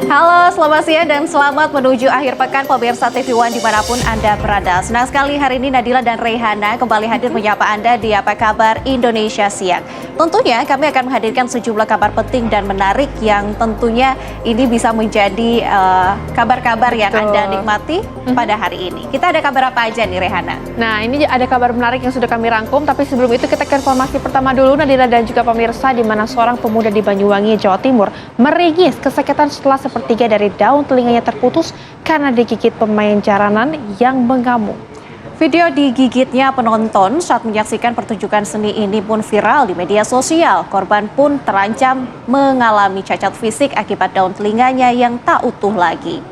Halo, selamat siang dan selamat menuju akhir pekan pemirsa TV One dimanapun Anda berada. Senang sekali hari ini Nadila dan Reihana kembali hadir menyapa Anda di Apa Kabar Indonesia Siang. Tentunya kami akan menghadirkan sejumlah kabar penting dan menarik yang tentunya ini bisa menjadi kabar-kabar yang Anda nikmati pada hari ini. Kita ada kabar apa aja nih Reihana? Nah, ini ada kabar menarik yang sudah kami rangkum, tapi sebelum itu kita ke informasi pertama dulu Nadila dan juga pemirsa, di mana seorang pemuda di Banyuwangi, Jawa Timur meringis kesakitan setelah sepertiga dari daun telinganya terputus karena digigit pemain jaranan yang mengamuk. Video digigitnya penonton saat menyaksikan pertunjukan seni ini pun viral di media sosial. Korban pun terancam mengalami cacat fisik akibat daun telinganya yang tak utuh lagi.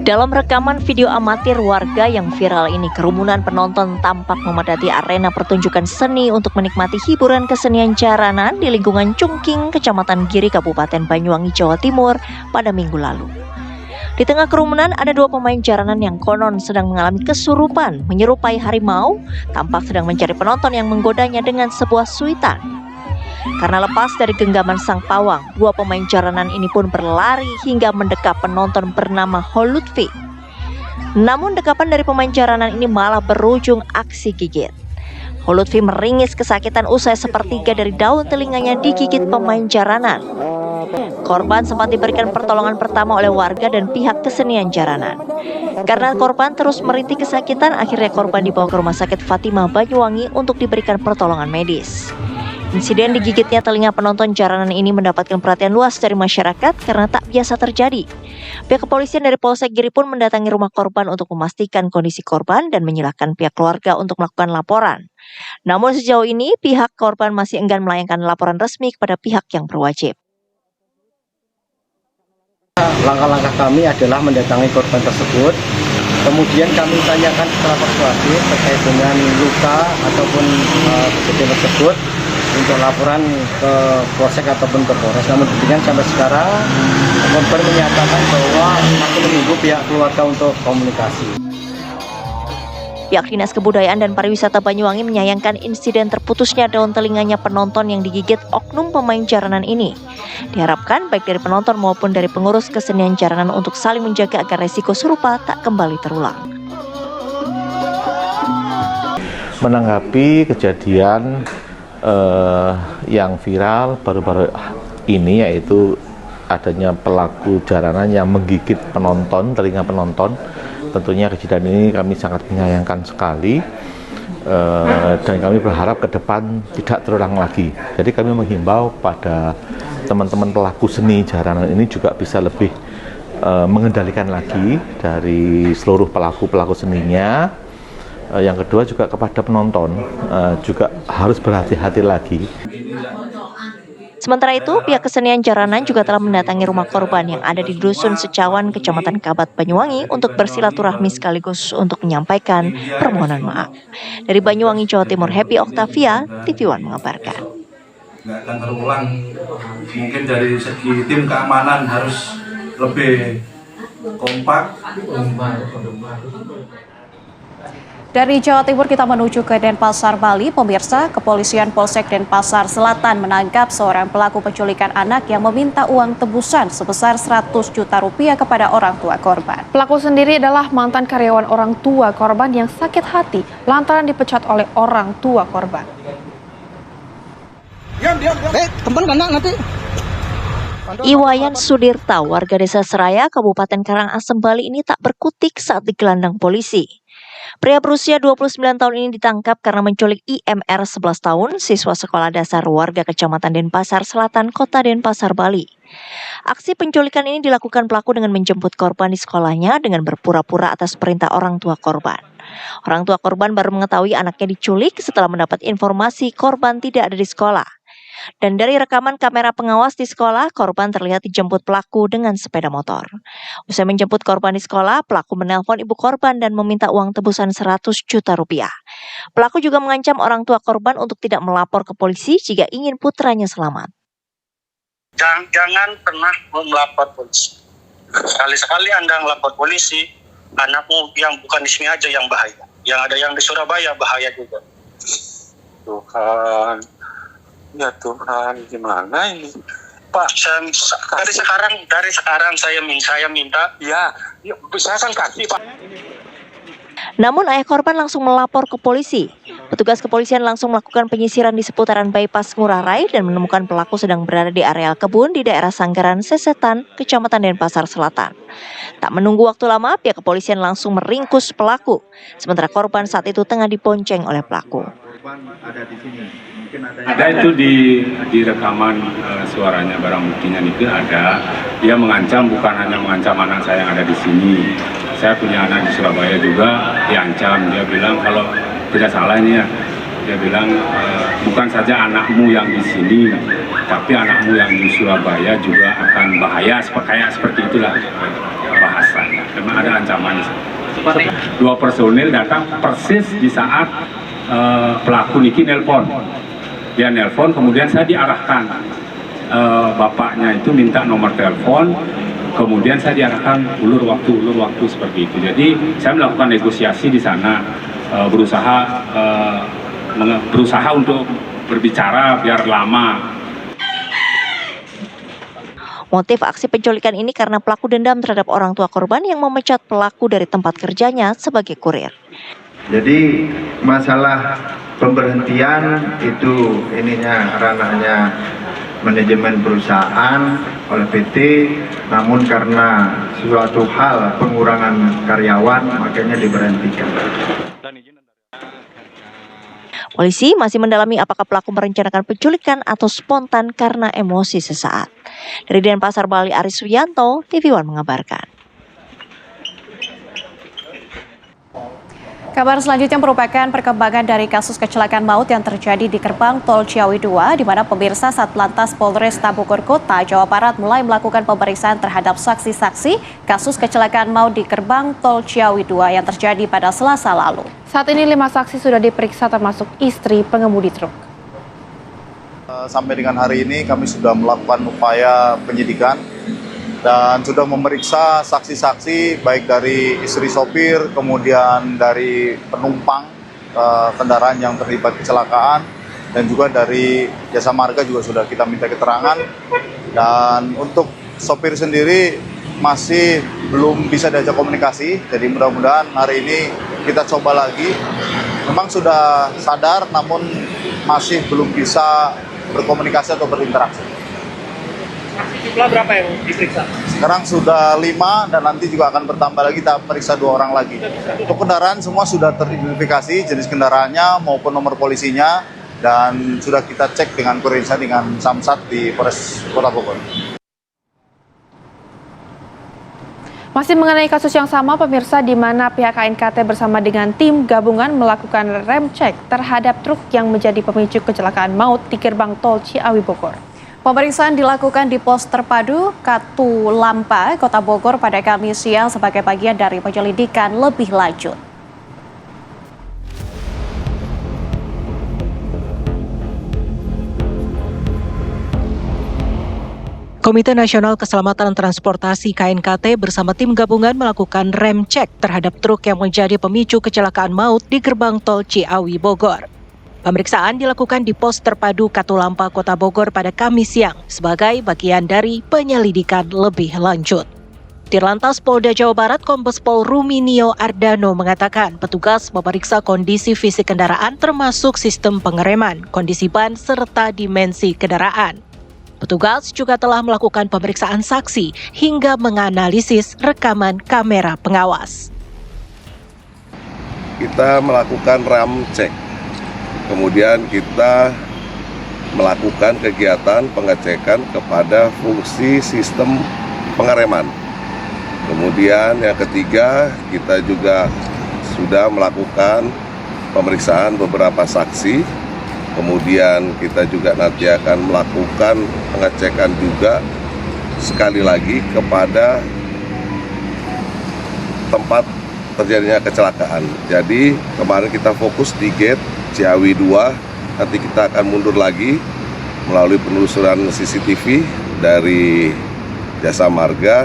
Dalam rekaman video amatir warga yang viral ini, kerumunan penonton tampak memadati arena pertunjukan seni untuk menikmati hiburan kesenian jaranan di lingkungan Cungking, Kecamatan Giri, Kabupaten Banyuwangi, Jawa Timur pada Minggu lalu. Di tengah kerumunan ada dua pemain jaranan yang konon sedang mengalami kesurupan, menyerupai harimau, tampak sedang mencari penonton yang menggodanya dengan sebuah suitan. Karena lepas dari genggaman sang pawang, dua pemain jaranan ini pun berlari hingga mendekap penonton bernama Holutfi. Namun dekapan dari pemain jaranan ini malah berujung aksi gigit. Holutfi meringis kesakitan usai sepertiga dari daun telinganya digigit pemain jaranan. Korban sempat diberikan pertolongan pertama oleh warga dan pihak kesenian jaranan. Karena korban terus merintih kesakitan, akhirnya korban dibawa ke Rumah Sakit Fatimah Banyuwangi untuk diberikan pertolongan medis. Insiden digigitnya telinga penonton jaranan ini mendapatkan perhatian luas dari masyarakat karena tak biasa terjadi. Pihak kepolisian dari Polsek Giri pun mendatangi rumah korban untuk memastikan kondisi korban dan menyilahkan pihak keluarga untuk melakukan laporan. Namun sejauh ini pihak korban masih enggan melayangkan laporan resmi kepada pihak yang berwajib. Langkah-langkah kami adalah mendatangi korban tersebut. Kemudian kami tanyakan secara persuasif terkait dengan luka ataupun kejadian tersebut untuk laporan ke Polsek ataupun ke Polres. Namun demikian sampai sekarang korban menyatakan bahwa masih menunggu pihak keluarga untuk komunikasi. Pihak Dinas Kebudayaan dan Pariwisata Banyuwangi menyayangkan insiden terputusnya daun telinganya penonton yang digigit oknum pemain jaranan ini. Diharapkan baik dari penonton maupun dari pengurus kesenian jaranan untuk saling menjaga agar resiko serupa tak kembali terulang. Menanggapi kejadian yang viral baru-baru ini, yaitu adanya pelaku jaranan yang menggigit penonton, telinga penonton, tentunya kejadian ini kami sangat menyayangkan sekali, dan kami berharap ke depan tidak terulang lagi. Jadi kami menghimbau pada teman-teman pelaku seni jaranan ini juga bisa lebih mengendalikan lagi dari seluruh pelaku seninya. Yang kedua juga kepada penonton juga harus berhati-hati lagi. Sementara itu, pihak kesenian jaranan juga telah mendatangi rumah korban yang ada di Dusun Secawan, Kecamatan Kabat, Banyuwangi untuk bersilaturahmi sekaligus untuk menyampaikan permohonan maaf. Dari Banyuwangi, Jawa Timur, Happy Octavia, TV One mengabarkan. Nggak akan terulang. Mungkin dari segi tim keamanan harus lebih kompak. Dari Jawa Timur kita menuju ke Denpasar, Bali. Pemirsa, Kepolisian Polsek Denpasar Selatan menangkap seorang pelaku penculikan anak yang meminta uang tebusan sebesar 100 juta rupiah kepada orang tua korban. Pelaku sendiri adalah mantan karyawan orang tua korban yang sakit hati lantaran dipecat oleh orang tua korban. Iwayan Sudirta, warga desa Seraya, Kabupaten Karangasem, Bali ini tak berkutik saat digelandang polisi. Pria berusia 29 tahun ini ditangkap karena menculik IMR 11 tahun, siswa sekolah dasar warga Kecamatan Denpasar Selatan, Kota Denpasar, Bali. Aksi penculikan ini dilakukan pelaku dengan menjemput korban di sekolahnya dengan berpura-pura atas perintah orang tua korban. Orang tua korban baru mengetahui anaknya diculik setelah mendapat informasi korban tidak ada di sekolah. Dan dari rekaman kamera pengawas di sekolah, korban terlihat dijemput pelaku dengan sepeda motor. Usai menjemput korban di sekolah, pelaku menelpon ibu korban dan meminta uang tebusan 100 juta rupiah. Pelaku juga mengancam orang tua korban untuk tidak melapor ke polisi jika ingin putranya selamat. Jangan pernah melapor polisi. Sekali-sekali Anda melapor polisi, anakmu yang bukan di sini aja yang bahaya. Yang ada yang di Surabaya bahaya juga. Tuhan. Ya Tuhan, gimana ini? Pak, Dari sekarang saya minta. ya saya kan kasih Pak. Namun ayah korban langsung melapor ke polisi. Petugas kepolisian langsung melakukan penyisiran di seputaran bypass Ngurah Rai dan menemukan pelaku sedang berada di areal kebun di daerah Sanggaran Sesetan, Kecamatan Denpasar Selatan. Tak menunggu waktu lama, pihak kepolisian langsung meringkus pelaku. Sementara korban saat itu tengah dibonceng oleh pelaku. Ada itu di rekaman suaranya, barang buktinya itu ada. Dia mengancam, bukan hanya mengancam anak saya yang ada di sini. Saya punya anak di Surabaya juga diancam. Dia bilang kalau tidak salah ini ya, dia bilang bukan saja anakmu yang di sini, tapi anakmu yang di Surabaya juga akan bahaya. Kayak seperti itulah bahasanya. Karena ada ancaman. 2 personil datang persis di saat pelaku Niki nelpon. Dia nelpon, kemudian saya diarahkan. Bapaknya itu minta nomor telepon, kemudian saya diarahkan ulur waktu seperti itu. Jadi saya melakukan negosiasi di sana, berusaha untuk berbicara biar lama. Motif aksi penculikan ini karena pelaku dendam terhadap orang tua korban yang memecat pelaku dari tempat kerjanya sebagai kurir. Jadi masalah pemberhentian itu ranahnya manajemen perusahaan oleh PT, namun karena suatu hal pengurangan karyawan makanya diberhentikan. Polisi masih mendalami apakah pelaku merencanakan penculikan atau spontan karena emosi sesaat. Dari Denpasar, Bali, Aris Suyanto, TV One mengabarkan. Kabar selanjutnya merupakan perkembangan dari kasus kecelakaan maut yang terjadi di gerbang tol Ciawi 2, di mana pemirsa Satlantas Polresta Bogor Kota, Jawa Barat mulai melakukan pemeriksaan terhadap saksi-saksi kasus kecelakaan maut di gerbang tol Ciawi 2 yang terjadi pada Selasa lalu. Saat ini 5 saksi sudah diperiksa termasuk istri pengemudi truk. Sampai dengan hari ini kami sudah melakukan upaya penyidikan dan sudah memeriksa saksi-saksi baik dari istri sopir, kemudian dari penumpang kendaraan yang terlibat kecelakaan, dan juga dari Jasa Marga juga sudah kita minta keterangan. Dan untuk sopir sendiri masih belum bisa diajak komunikasi, jadi mudah-mudahan hari ini kita coba lagi. Memang sudah sadar namun masih belum bisa berkomunikasi atau berinteraksi. Jumlah berapa yang diperiksa? Sekarang sudah 5 dan nanti juga akan bertambah lagi, kita periksa 2 orang lagi. Untuk kendaraan semua sudah teridentifikasi jenis kendaraannya maupun nomor polisinya, dan sudah kita cek dengan koordinasi dengan Samsat di Polres Kota Bogor. Masih mengenai kasus yang sama, pemirsa, di mana pihak KNKT bersama dengan tim gabungan melakukan rem cek terhadap truk yang menjadi pemicu kecelakaan maut di gerbang tol Ciawi Bogor. Pemeriksaan dilakukan di pos terpadu Katulampa, Kota Bogor pada Kamis siang sebagai bagian dari penyelidikan lebih lanjut. Komite Nasional Keselamatan Transportasi KNKT bersama tim gabungan melakukan rem cek terhadap truk yang menjadi pemicu kecelakaan maut di gerbang tol Ciawi Bogor. Pemeriksaan dilakukan di pos terpadu Katulampa, Kota Bogor pada Kamis siang sebagai bagian dari penyelidikan lebih lanjut. Dirlantas Polda Jawa Barat Kombes Pol Ruminio Ardano mengatakan petugas memeriksa kondisi fisik kendaraan termasuk sistem pengereman, kondisi ban, serta dimensi kendaraan. Petugas juga telah melakukan pemeriksaan saksi hingga menganalisis rekaman kamera pengawas. Kita melakukan rem cek. Kemudian kita melakukan kegiatan pengecekan kepada fungsi sistem pengereman. Kemudian yang ketiga, kita juga sudah melakukan pemeriksaan beberapa saksi. Kemudian kita juga nanti akan melakukan pengecekan juga sekali lagi kepada tempat terjadinya kecelakaan. Jadi kemarin kita fokus di gate Ciawi 2, nanti kita akan mundur lagi melalui penelusuran CCTV dari Jasa Marga.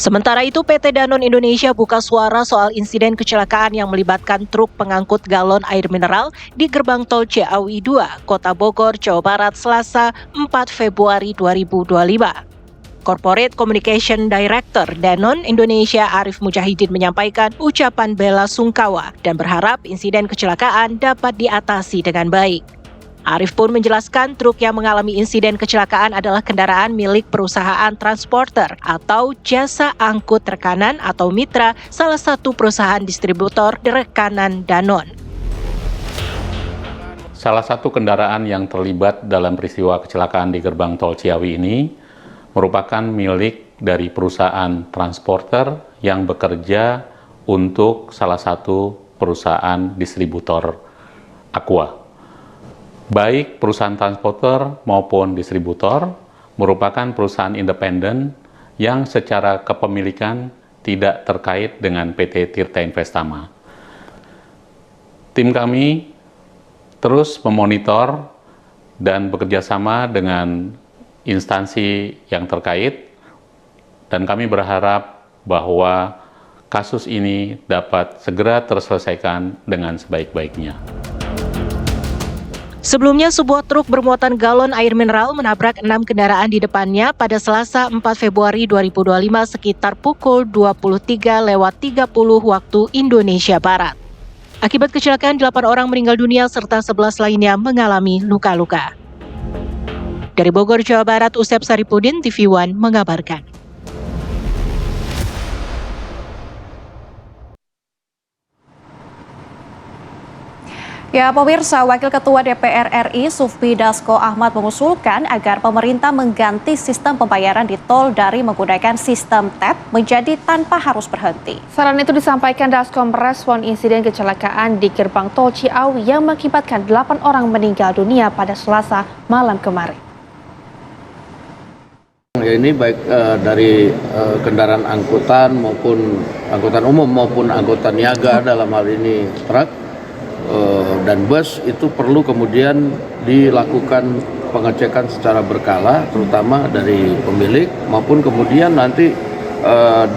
Sementara itu, PT Danone Indonesia buka suara soal insiden kecelakaan yang melibatkan truk pengangkut galon air mineral di gerbang tol Ciawi 2, Kota Bogor, Jawa Barat, Selasa 4 Februari 2025. Corporate Communication Director Danone Indonesia Arif Mujahidin menyampaikan ucapan bela sungkawa dan berharap insiden kecelakaan dapat diatasi dengan baik. Arif pun menjelaskan truk yang mengalami insiden kecelakaan adalah kendaraan milik perusahaan transporter atau jasa angkut rekanan atau mitra salah satu perusahaan distributor rekanan Danone. Salah satu kendaraan yang terlibat dalam peristiwa kecelakaan di gerbang tol Ciawi ini merupakan milik dari perusahaan transporter yang bekerja untuk salah satu perusahaan distributor Aqua. Baik perusahaan transporter maupun distributor merupakan perusahaan independen yang secara kepemilikan tidak terkait dengan PT Tirta Investama. Tim kami terus memonitor dan bekerjasama dengan instansi yang terkait, dan kami berharap bahwa kasus ini dapat segera terselesaikan dengan sebaik-baiknya. Sebelumnya, sebuah truk bermuatan galon air mineral menabrak 6 kendaraan di depannya pada Selasa 4 Februari 2025 sekitar pukul 23.30 waktu Indonesia Barat. Akibat kecelakaan, 8 orang meninggal dunia serta 11 lainnya mengalami luka-luka. Dari Bogor, Jawa Barat, Usep Saripudin, TV One mengabarkan. Ya, pemirsa, Wakil Ketua DPR RI Sufmi Dasko Ahmad mengusulkan agar pemerintah mengganti sistem pembayaran di tol dari menggunakan sistem tap menjadi tanpa harus berhenti. Saran itu disampaikan Dasko merespon insiden kecelakaan di gerbang tol Ciawi yang mengakibatkan 8 orang meninggal dunia pada Selasa malam kemarin. Ini baik dari kendaraan angkutan maupun angkutan umum maupun angkutan niaga dalam hal ini truk dan bus itu perlu kemudian dilakukan pengecekan secara berkala, terutama dari pemilik maupun kemudian nanti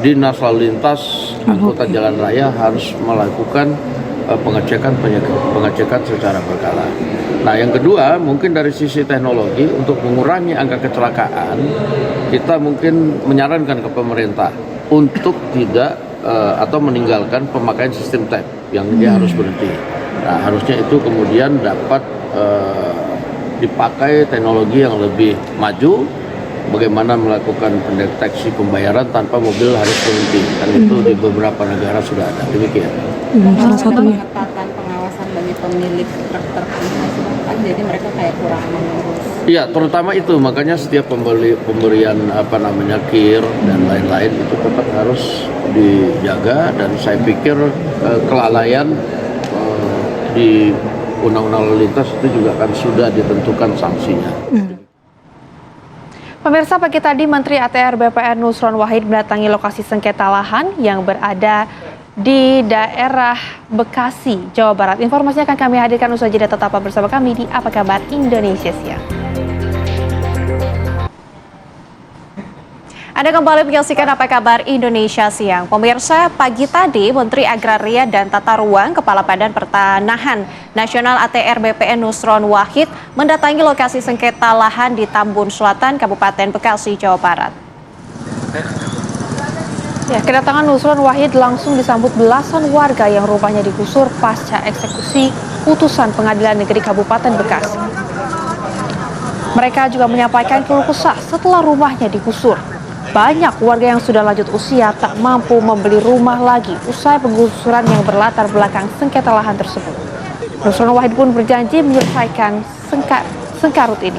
Dinas Lalu Lintas Angkutan Jalan Raya harus melakukan pengecekan secara berkala. Nah, yang kedua mungkin dari sisi teknologi untuk mengurangi angka kecelakaan, kita mungkin menyarankan ke pemerintah untuk tidak atau meninggalkan pemakaian sistem tap yang dia harus berhenti. Nah, harusnya itu kemudian dapat dipakai teknologi yang lebih maju, bagaimana melakukan pendeteksi pembayaran tanpa mobil harus berhenti. Dan itu di beberapa negara sudah ada. Demikian. Salah satunya pengetatan pengawasan bagi pemilik truk-truk kan, jadi mereka kayak kurang mengurus. Iya, terutama itu makanya setiap pemberian KIR dan lain-lain itu tetap harus dijaga, dan saya pikir kelalaian di Undang-Undang Lalu Lintas itu juga kan sudah ditentukan sanksinya. Pemirsa, pagi tadi Menteri ATR BPN Nusron Wahid mendatangi lokasi sengketa lahan yang berada di daerah Bekasi, Jawa Barat. Informasinya akan kami hadirkan usai jeda. Tetap bersama kami di Apa Kabar Indonesia Siang. Anda kembali menyaksikan Apa Kabar Indonesia Siang. Pemirsa, pagi tadi Menteri Agraria dan Tata Ruang Kepala Badan Pertanahan Nasional ATR BPN Nusron Wahid mendatangi lokasi sengketa lahan di Tambun Selatan, Kabupaten Bekasi, Jawa Barat. Ya, kedatangan Nusron Wahid langsung disambut belasan warga yang rumahnya digusur pasca eksekusi putusan Pengadilan Negeri Kabupaten Bekasi. Mereka juga menyampaikan keluh kesah setelah rumahnya digusur. Banyak warga yang sudah lanjut usia tak mampu membeli rumah lagi usai penggusuran yang berlatar belakang sengketa lahan tersebut. Nusron Wahid pun berjanji menyelesaikan sengkarut ini.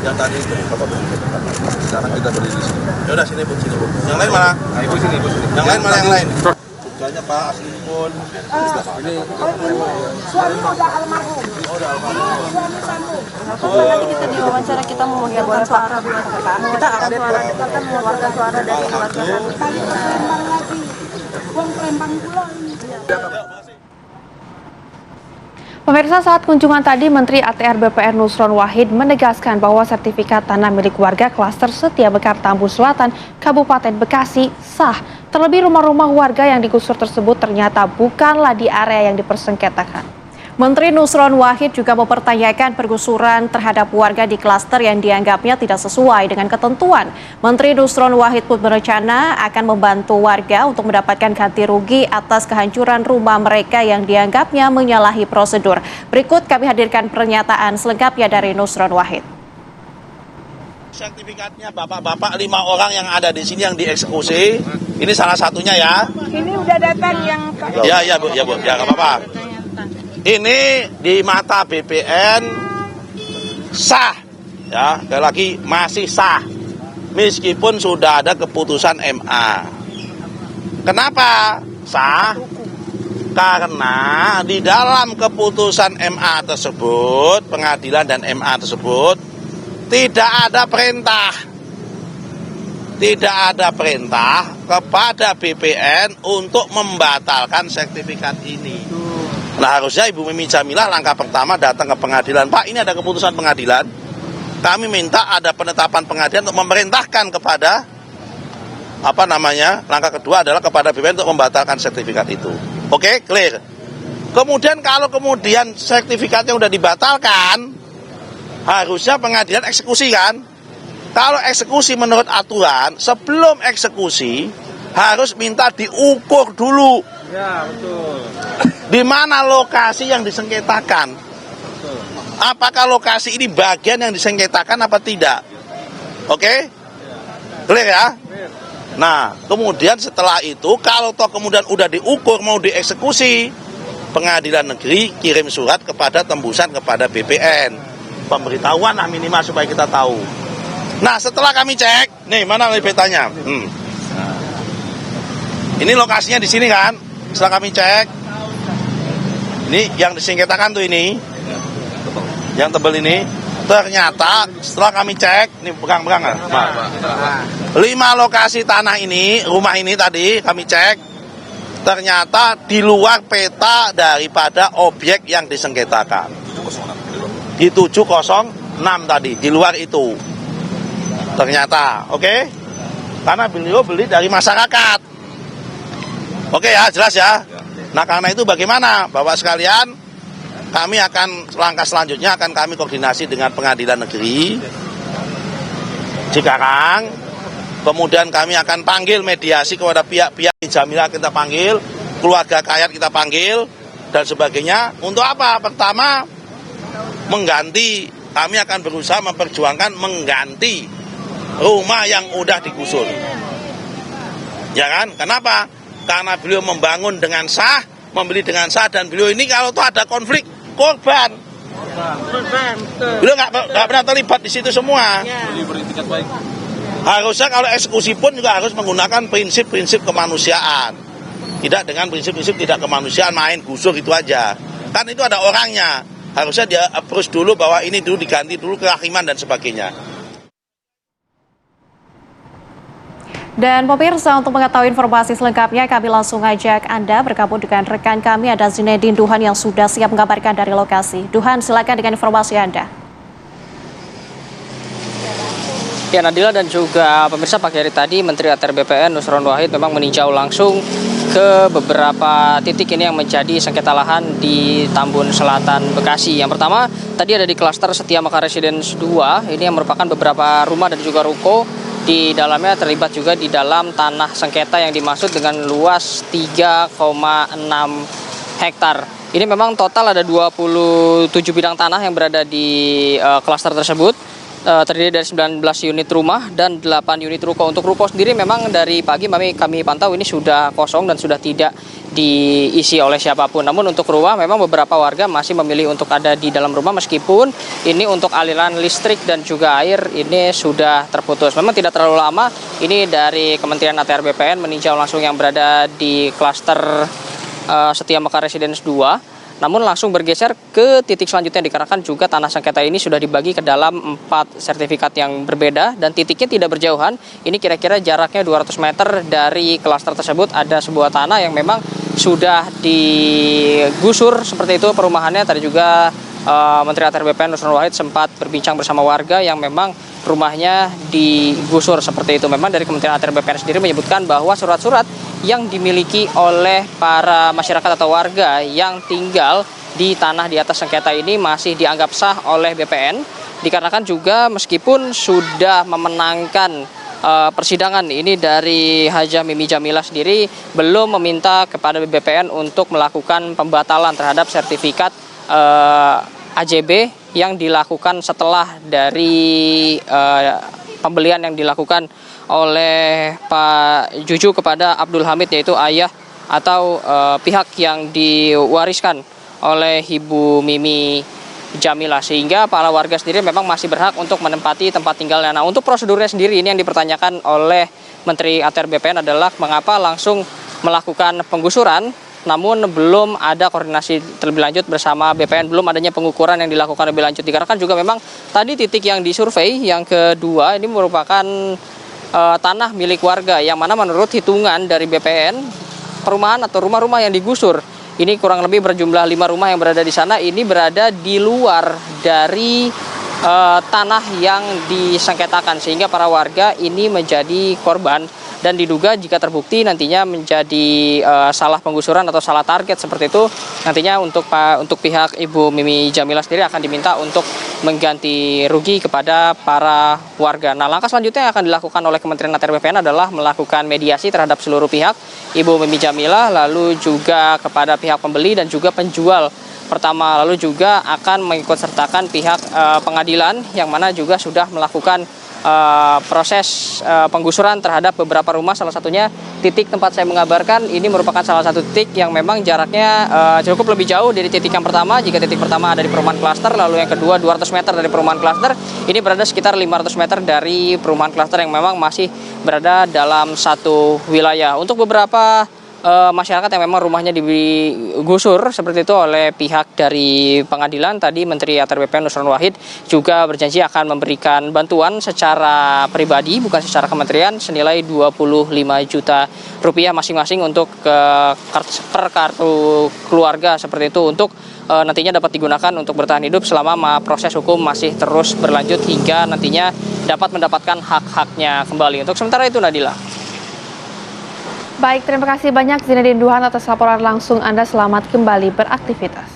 Yang tadi itu sekarang kita berdiri di sini. Ya udah sini Bu, sini Bu. Yang lain mana? Nah, Ibu sini, Bu sini. Yang lain mana yang lain? Bukanya Pak asli pun. Ini Suami udah almarhum. Oh, udah almarhum. Nanti kita diwawancara, kita mau mengirimkan suara. Kita update kita mengeluarkan suara dari keluarga kami. Tadi Palembang lagi. Uang Palembang pula ini. Pemirsa, saat kunjungan tadi, Menteri ATR BPN Nusron Wahid menegaskan bahwa sertifikat tanah milik warga klaster Setia Mekar Tambun Selatan, Kabupaten Bekasi sah. Terlebih rumah-rumah warga yang digusur tersebut ternyata bukanlah di area yang dipersengketakan. Menteri Nusron Wahid juga mempertanyakan pergusuran terhadap warga di klaster yang dianggapnya tidak sesuai dengan ketentuan. Menteri Nusron Wahid pun berencana akan membantu warga untuk mendapatkan ganti rugi atas kehancuran rumah mereka yang dianggapnya menyalahi prosedur. Berikut kami hadirkan pernyataan selengkapnya dari Nusron Wahid. Sertifikatnya bapak-bapak 5 orang yang ada di sini yang dieksekusi, ini salah satunya ya. Ini udah datang yang Ya Bu, ya nggak apa-apa. Ini di mata BPN sah, ya, sekali lagi masih sah, meskipun sudah ada keputusan MA. Kenapa sah? Karena di dalam keputusan MA tersebut, pengadilan dan MA tersebut, tidak ada perintah kepada BPN untuk membatalkan sertifikat ini. Nah, harusnya Ibu Mimi Jamilah langkah pertama datang ke pengadilan. Pak, ini ada keputusan pengadilan. Kami minta ada penetapan pengadilan untuk memerintahkan kepada langkah kedua adalah kepada BPN untuk membatalkan sertifikat itu. Oke, clear. Kemudian kalau sertifikatnya udah dibatalkan, harusnya pengadilan eksekusi kan? Kalau eksekusi menurut aturan, sebelum eksekusi harus minta diukur dulu. Ya, betul. Di mana lokasi yang disengketakan? Betul. Apakah lokasi ini bagian yang disengketakan apa tidak? Oke? Clear ya? Nah, kemudian setelah itu, kalau toh kemudian udah diukur mau dieksekusi, pengadilan negeri kirim surat kepada tembusan kepada BPN. Pemberitahuan lah minimal supaya kita tahu. Nah, setelah kami cek, nih mana nih petanya? Ini lokasinya di sini kan? Setelah kami cek, ini yang disengketakan tuh ini, yang tebel ini. Ternyata setelah kami cek, ini pegang-pegang kan? 5 lokasi tanah ini, rumah ini tadi kami cek, ternyata di luar peta daripada objek yang disengketakan. Di 706 tadi, di luar itu. Ternyata, oke? Karena beliau beli dari masyarakat. Oke ya, jelas ya. Nah, karena itu bagaimana Bapak sekalian, kami akan langkah selanjutnya akan kami koordinasi dengan pengadilan negeri Cikarang. Kemudian kami akan panggil mediasi kepada pihak-pihak Jamilah kita panggil, keluarga Kayat kita panggil, dan sebagainya. Untuk apa? Pertama, mengganti. Kami akan berusaha memperjuangkan mengganti rumah yang udah digusur. Ya kan? Kenapa? Karena beliau membangun dengan sah, membeli dengan sah, dan beliau ini kalau tuh ada konflik, korban. Beliau nggak pernah terlibat di situ semua. Harusnya kalau eksekusi pun juga harus menggunakan prinsip-prinsip kemanusiaan. Tidak dengan prinsip-prinsip tidak kemanusiaan, main gusur itu aja. Kan itu ada orangnya. Harusnya dia approach dulu bahwa ini dulu diganti dulu kehakiman dan sebagainya. Dan pemirsa, untuk mengetahui informasi selengkapnya, kami langsung ajak Anda bergabung dengan rekan kami, ada Zinedine Duhan yang sudah siap mengabarkan dari lokasi. Duhan, silakan dengan informasi Anda. Ya, Nadila dan juga pemirsa, pagi hari tadi Menteri ATR BPN Nusron Wahid memang meninjau langsung ke beberapa titik ini yang menjadi sengketa lahan di Tambun Selatan, Bekasi. Yang pertama, tadi ada di klaster Setia Mekar Residence 2, ini yang merupakan beberapa rumah dan juga ruko. Di dalamnya terlibat juga di dalam tanah sengketa yang dimaksud dengan luas 3,6 hektar. Ini memang total ada 27 bidang tanah yang berada di klaster tersebut. Terdiri dari 19 unit rumah dan 8 unit ruko. Untuk ruko sendiri memang dari pagi kami pantau ini sudah kosong dan sudah tidak diisi oleh siapapun. Namun untuk rumah memang beberapa warga masih memilih untuk ada di dalam rumah, meskipun ini untuk aliran listrik dan juga air ini sudah terputus. Memang tidak terlalu lama, ini dari Kementerian ATR BPN meninjau langsung yang berada di klaster Setia Mekar Residence 2. Namun langsung bergeser ke titik selanjutnya, dikarenakan juga tanah sengketa ini sudah dibagi ke dalam 4 sertifikat yang berbeda dan titiknya tidak berjauhan. Ini kira-kira jaraknya 200 meter dari klaster tersebut ada sebuah tanah yang memang sudah digusur seperti itu perumahannya. Tadi juga Menteri ATR BPN Nusron Wahid sempat berbincang bersama warga yang memang rumahnya digusur seperti itu. Memang dari Kementerian ATR BPN sendiri menyebutkan bahwa surat-surat yang dimiliki oleh para masyarakat atau warga yang tinggal di tanah di atas sengketa ini masih dianggap sah oleh BPN, dikarenakan juga meskipun sudah memenangkan persidangan ini dari Hajah Mimi Jamilah sendiri belum meminta kepada BPN untuk melakukan pembatalan terhadap sertifikat AJB yang dilakukan setelah dari pembelian yang dilakukan oleh Pak Juju kepada Abdul Hamid, yaitu ayah atau pihak yang diwariskan oleh Ibu Mimi Jamilah, sehingga para warga sendiri memang masih berhak untuk menempati tempat tinggalnya. Nah, untuk prosedurnya sendiri ini yang dipertanyakan oleh Menteri ATR BPN adalah mengapa langsung melakukan penggusuran namun belum ada koordinasi terlebih lanjut bersama BPN, belum adanya pengukuran yang dilakukan lebih lanjut. Dikarenakan juga memang tadi titik yang disurvei yang kedua ini merupakan tanah milik warga, yang mana menurut hitungan dari BPN perumahan atau rumah-rumah yang digusur ini kurang lebih berjumlah 5 rumah yang berada di sana ini berada di luar dari tanah yang disengketakan, sehingga para warga ini menjadi korban dan diduga jika terbukti nantinya menjadi salah penggusuran atau salah target seperti itu, nantinya untuk pihak Ibu Mimi Jamilah sendiri akan diminta untuk mengganti rugi kepada para warga. Nah, langkah selanjutnya yang akan dilakukan oleh Kementerian ATR BPN adalah melakukan mediasi terhadap seluruh pihak, Ibu Mimi Jamilah, lalu juga kepada pihak pembeli dan juga penjual pertama, lalu juga akan mengikutsertakan pihak pengadilan yang mana juga sudah melakukan proses penggusuran terhadap beberapa rumah. Salah satunya titik tempat saya mengabarkan ini merupakan salah satu titik yang memang jaraknya cukup lebih jauh dari titik yang pertama. Jika titik pertama ada di perumahan klaster, lalu yang kedua 200 meter dari perumahan klaster, ini berada sekitar 500 meter dari perumahan klaster yang memang masih berada dalam satu wilayah. Untuk beberapa masyarakat yang memang rumahnya digusur seperti itu oleh pihak dari pengadilan, tadi Menteri ATR BPN Nusron Wahid juga berjanji akan memberikan bantuan secara pribadi bukan secara kementerian senilai 25 juta rupiah masing-masing untuk per kartu keluarga seperti itu, untuk nantinya dapat digunakan untuk bertahan hidup selama proses hukum masih terus berlanjut hingga nantinya dapat mendapatkan hak-haknya kembali. Untuk sementara itu, Nadila. Baik, terima kasih banyak Zinedine Duhan atas laporan langsung Anda. Selamat kembali beraktivitas.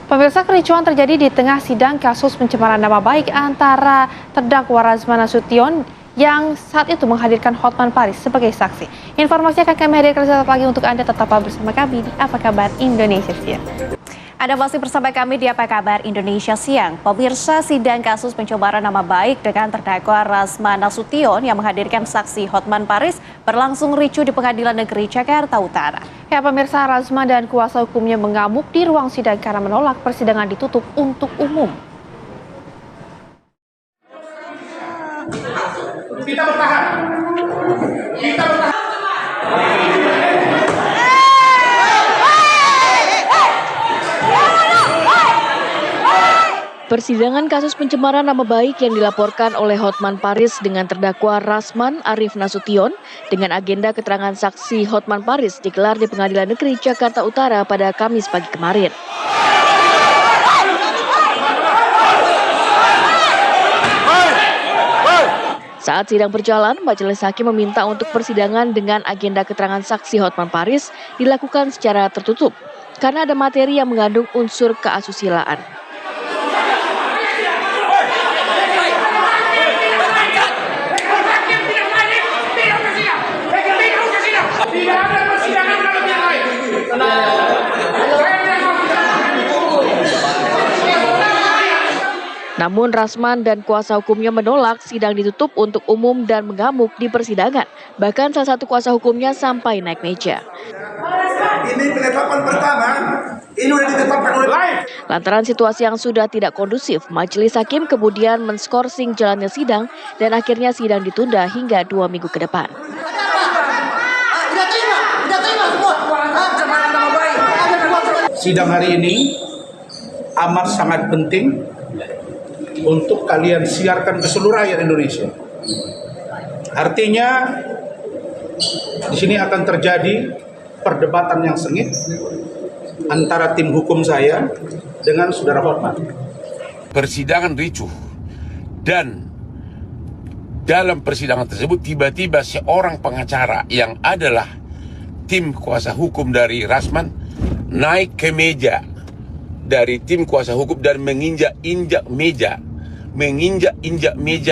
Pemirsa, kericuan terjadi di tengah sidang kasus pencemaran nama baik antara terdakwa Razman Nasution yang saat itu menghadirkan Hotman Paris sebagai saksi. Informasi akan kami hadirkan sesaat lagi untuk Anda. Tetaplah bersama kami di Apa Kabar Indonesia Siang. Anda masih bersama kami di Apa Kabar Indonesia Siang. Pemirsa, sidang kasus pencemaran nama baik dengan terdakwa Razman Nasution yang menghadirkan saksi Hotman Paris berlangsung ricuh di Pengadilan Negeri Jakarta Utara. Ya, pemirsa, Razman dan kuasa hukumnya mengamuk di ruang sidang karena menolak persidangan ditutup untuk umum. Kita bertahan. Kita bertahan. Persidangan kasus pencemaran nama baik yang dilaporkan oleh Hotman Paris dengan terdakwa Razman Arif Nasution dengan agenda keterangan saksi Hotman Paris digelar di Pengadilan Negeri Jakarta Utara pada Kamis pagi kemarin. Saat sidang berjalan, majelis hakim meminta untuk persidangan dengan agenda keterangan saksi Hotman Paris dilakukan secara tertutup karena ada materi yang mengandung unsur keasusilaan. Namun Razman dan kuasa hukumnya menolak sidang ditutup untuk umum dan mengamuk di persidangan. Bahkan salah satu kuasa hukumnya sampai naik meja. Ini penetapan pertama, ini sudah ditetapkan oleh live. Lantaran situasi yang sudah tidak kondusif, majelis hakim kemudian menskorsing jalannya sidang dan akhirnya sidang ditunda hingga 2 minggu ke depan. Sidang hari ini amat sangat penting untuk kalian siarkan ke seluruh rakyat Indonesia. Artinya di sini akan terjadi perdebatan yang sengit antara tim hukum saya dengan saudara Hotman. Persidangan ricuh dan dalam persidangan tersebut tiba-tiba seorang pengacara yang adalah tim kuasa hukum dari Rasman naik ke meja dari tim kuasa hukum dan menginjak-injak meja,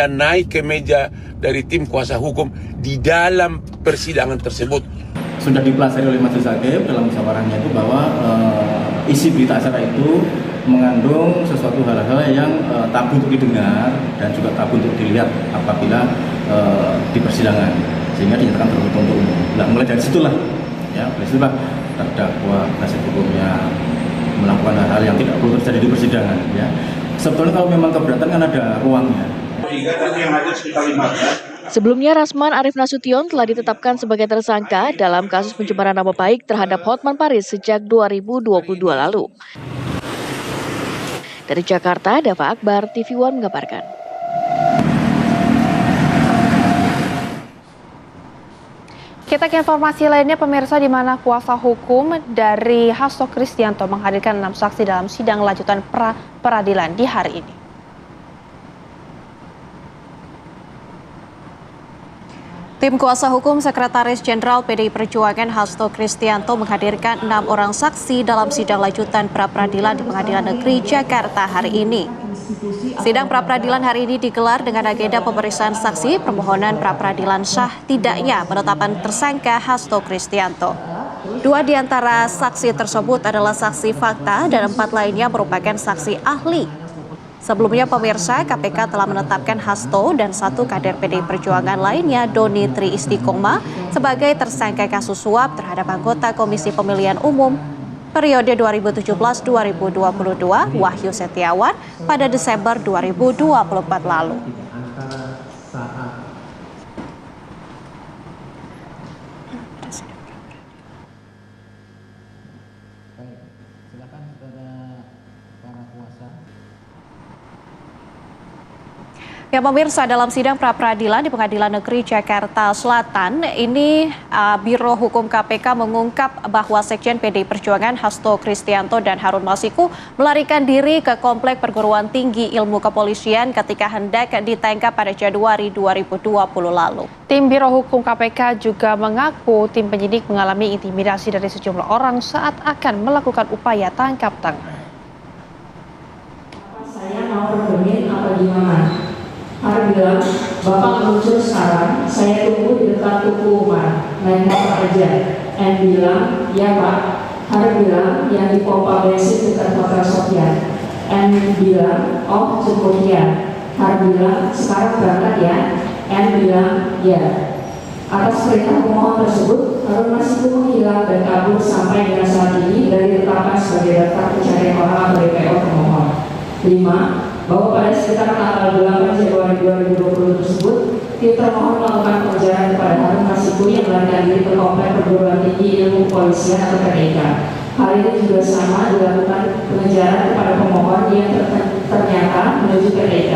naik ke meja dari tim kuasa hukum di dalam persidangan tersebut. Sudah dipelajari oleh majelis hakim dalam musyawarahnya itu bahwa isi berita acara itu mengandung sesuatu hal-hal yang tabu untuk didengar dan juga tabu untuk dilihat apabila di persidangan, sehingga dinyatakan tertutup untuk umum. Nah, mulai dari situlah terdakwa penasihat hukumnya melakukan hal-hal yang tidak perlu terjadi di persidangan. Ya, sebetulnya kalau memang keberatan kan ada ruangnya. Sebelumnya, Rasman Arif Nasution telah ditetapkan sebagai tersangka dalam kasus pencemaran nama baik terhadap Hotman Paris sejak 2022 lalu. Dari Jakarta, Dava Akbar, TV One mengabarkan. Kita ke informasi lainnya, pemirsa, di mana kuasa hukum dari Hasto Kristianto menghadirkan 6 saksi dalam sidang lanjutan pra-peradilan di hari ini. Tim kuasa hukum Sekretaris Jenderal PDI Perjuangan Hasto Kristianto menghadirkan 6 orang saksi dalam sidang lanjutan pra-peradilan di Pengadilan Negeri Jakarta hari ini. Sidang pra-peradilan hari ini digelar dengan agenda pemeriksaan saksi, permohonan pra-peradilan sah tidaknya penetapan tersangka Hasto Kristianto. 2 di antara saksi tersebut adalah saksi fakta dan 4 lainnya merupakan saksi ahli. Sebelumnya, pemirsa, KPK telah menetapkan Hasto dan 1 kader PDI Perjuangan lainnya, Doni Tri Istiqomah, sebagai tersangka kasus suap terhadap anggota Komisi Pemilihan Umum periode 2017-2022, Wahyu Setiawan, pada Desember 2024 lalu. Ya, pemirsa, dalam sidang pra-peradilan di Pengadilan Negeri Jakarta Selatan, ini Biro Hukum KPK mengungkap bahwa Sekjen PDI Perjuangan Hasto Kristianto dan Harun Masiku melarikan diri ke Komplek Perguruan Tinggi Ilmu Kepolisian ketika hendak ditangkap pada Januari 2020 lalu. Tim Biro Hukum KPK juga mengaku tim penyidik mengalami intimidasi dari sejumlah orang saat akan melakukan upaya tangkap tangan. Saya mau bermain apa gimana? Harus bilang, Bapak muncul sekarang, saya tunggu di dekat Tuku Umar, naik motor aja. And bilang, ya Pak. Harus bilang, yang di pompa bensin dekat Hotel Sofyan. And bilang, oh kemudian. Harus bilang, sekarang berangkat ya. And bilang, ya. Atas perintah pemohon tersebut, Harun Masiku menghilang dan kabur sampai dengan saat ini dari ditetapkan sebagai daftar pencarian orang atau DPO pemohon. 5. Bahwa pada sekitar tanggal 8 Januari 2020 tersebut, tim termohon melakukan pengejaran kepada Harun Masiku yang melarikan diri ke Komplek Perguruan Tinggi Ilmu Kepolisian atau PTIK. Hal ini juga sama dilakukan pengejaran kepada pemohon yang ternyata menuju PTIK,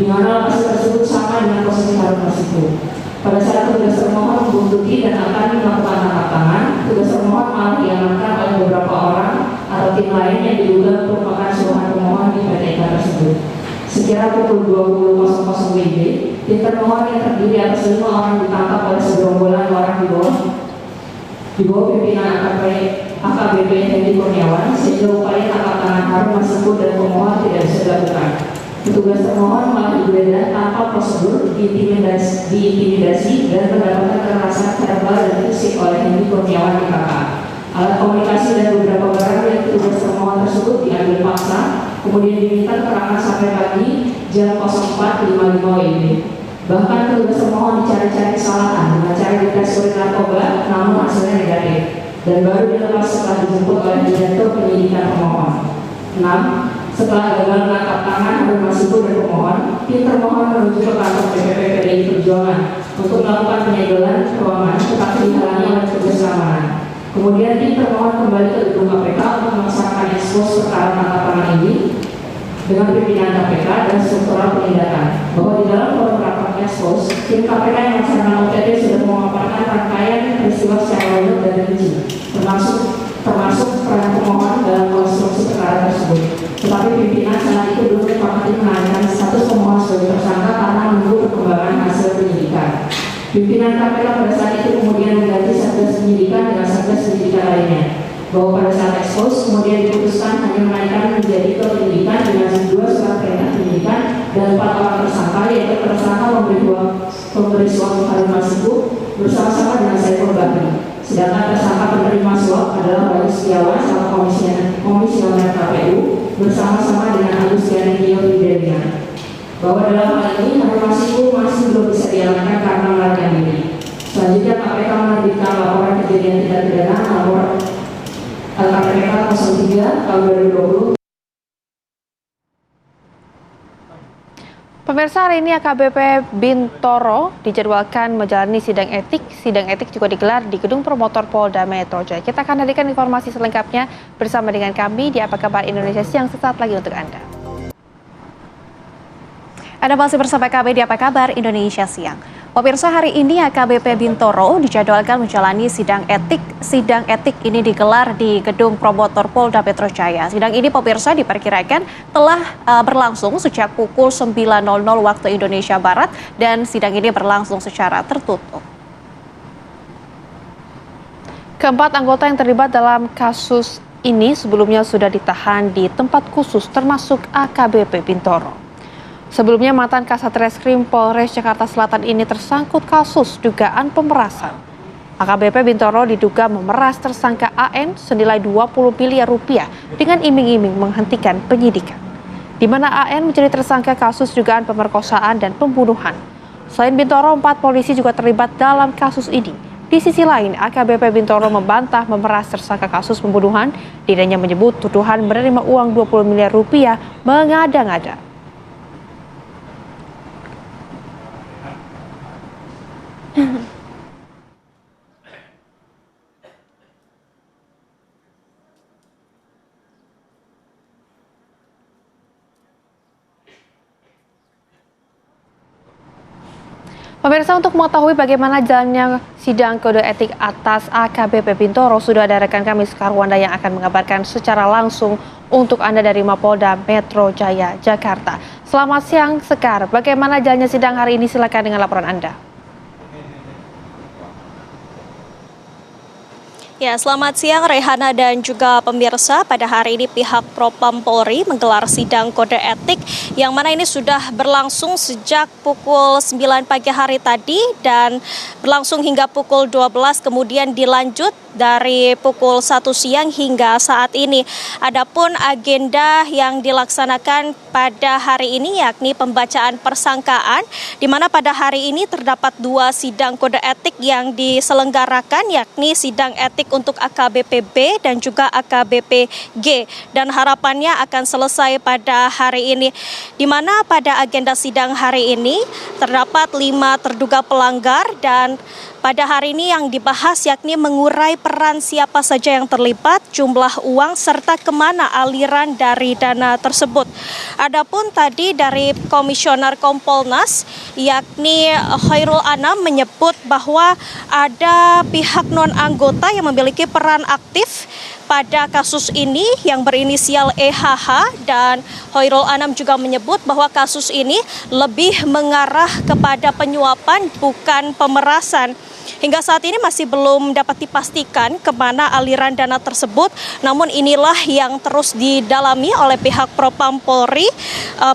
di mana lokasi tersebut sama dengan posisi Harun Masiku. Pada saat tugas termohon membuntuti dan akan melakukan tangkap tangan, tugas termohon malah diamankan oleh beberapa orang atau tim lain yang diduga merupakan suruhan pemohon di PTIK tersebut. Sekira pukul 20.00 WIB, tim termohon yang terdiri atas 5 orang ditangkap oleh segerombolan orang di bawah pimpinan AKBP Hendi Kurniawan, sehingga upaya tangkap tangan Harun Masiku dan pemohon tidak bisa dilakukan. Petugas termohon malah digeledah tanpa prosedur, diintimidasi dan mendapatkan kekerasan verbal dan fisik oleh Hendi Kurniawan di KK. Alat komunikasi dan beberapa barang yang petugas termohon tersebut diambil paksa, kemudian diminta keterangan sampai pagi jam 04.55 WIB. Bahkan petugas termohon dicari-cari kesalahan dengan cara dites urin narkoba, namun hasilnya negatif, dan baru dilepas setelah dijemput oleh Direktur Penyidikan pemohon. 6. Setelah gagal menangkap tangan Harun Masiku dan pemohon, tim termohon menuju ke kantor DPP PDI Perjuangan untuk melakukan penyegelan ruangan, tetapi dihalangi oleh petugas keamanan. Kemudian tim termohon kembali ke gedung KPK untuk melaksanakan ekspos perkara tangkap tangan ini dengan pimpinan KPK dan struktural penindakan, bahwa di dalam forum rapat Expose, tim KPK yang melaksanakan OTT sudah memaparkan rangkaian peristiwa secara lengkap dan rinci, termasuk peran pemohon dalam konstruksi perkara tersebut. Tetapi pimpinan saat itu belum menyepakati menaikkan status pemohon sebagai tersangka karena menunggu perkembangan hasil penyidikan. Pimpinan KPK pada saat itu kemudian mengganti satgas penyidikan dengan satgas penyidikan lainnya. Bahwa pada saat ekspos kemudian diputuskan hanya menaikkan menjadi penyidikan dengan 2 surat perintah penyidikan dan 4 orang tersangka, yaitu tersangka pemberi suap Harun Masiku bersama-sama dengan Saiful Bahri. Sedangkan tersangka penerima suap adalah Bayu Setiawan sama komisioner KPU bersama-sama dengan Agustiani Tio Hidayat. Bahwa dalam hal ini Harun Masiku masih belum bisa diamankan karena melarikan diri. Selanjutnya KPK menerbitkan laporan kejadian tindak pidana nomor LKPK 03 tahun 2020. Pemirsa, hari ini AKBP Bintoro dijadwalkan menjalani sidang etik. Sidang etik juga digelar di Gedung Promotor Polda Metro Jaya. Kita akan hadirkan informasi selengkapnya bersama dengan kami di Apa Kabar Indonesia Siang sesaat lagi untuk Anda. Anda masih bersama kami di Apa Kabar Indonesia Siang. Pemirsa, hari ini AKBP Bintoro dijadwalkan menjalani sidang etik. Sidang etik ini digelar di Gedung Promotor Polda Metro Jaya. Sidang ini pemirsa diperkirakan telah berlangsung sejak pukul 9.00 waktu Indonesia Barat dan sidang ini berlangsung secara tertutup. Keempat anggota yang terlibat dalam kasus ini sebelumnya sudah ditahan di tempat khusus termasuk AKBP Bintoro. Sebelumnya mantan Kasat Reskrim Polres Jakarta Selatan ini tersangkut kasus dugaan pemerasan. AKBP Bintoro diduga memeras tersangka AN senilai 20 miliar rupiah dengan iming-iming menghentikan penyidikan. Di mana AN menjadi tersangka kasus dugaan pemerkosaan dan pembunuhan. Selain Bintoro, 4 polisi juga terlibat dalam kasus ini. Di sisi lain, AKBP Bintoro membantah memeras tersangka kasus pembunuhan. Dirinya menyebut tuduhan menerima uang 20 miliar rupiah mengada-ngada. Pemirsa, untuk mengetahui bagaimana jalannya sidang kode etik atas AKBP Bintoro, sudah ada rekan kami Sekar Wanda yang akan mengabarkan secara langsung untuk Anda dari Mapolda Metro Jaya, Jakarta. Selamat siang, Sekar. Bagaimana jalannya sidang hari ini? Silakan dengan laporan Anda. Ya, selamat siang Rehana dan juga pemirsa. Pada hari ini pihak Propam Polri menggelar sidang kode etik yang mana ini sudah berlangsung sejak pukul 9 pagi hari tadi dan berlangsung hingga pukul 12, kemudian dilanjut dari pukul 1 siang hingga saat ini. Adapun agenda yang dilaksanakan pada hari ini yakni pembacaan persangkaan, di mana pada hari ini terdapat 2 sidang kode etik yang diselenggarakan, yakni sidang etik untuk AKBP B dan juga AKBP G, dan harapannya akan selesai pada hari ini, di mana pada agenda sidang hari ini terdapat 5 terduga pelanggar dan pada hari ini yang dibahas yakni mengurai peran siapa saja yang terlibat, jumlah uang, serta kemana aliran dari dana tersebut. Adapun tadi dari Komisioner Kompolnas yakni Khairul Anam menyebut bahwa ada pihak non-anggota yang memiliki peran aktif pada kasus ini yang berinisial EHH, dan Khairul Anam juga menyebut bahwa kasus ini lebih mengarah kepada penyuapan bukan pemerasan. Hingga saat ini masih belum dapat dipastikan kemana aliran dana tersebut, namun inilah yang terus didalami oleh pihak Propam Polri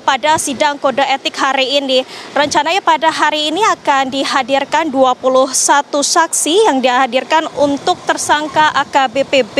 pada sidang kode etik hari ini. Rencananya pada hari ini akan dihadirkan 21 saksi yang dihadirkan untuk tersangka AKBP B,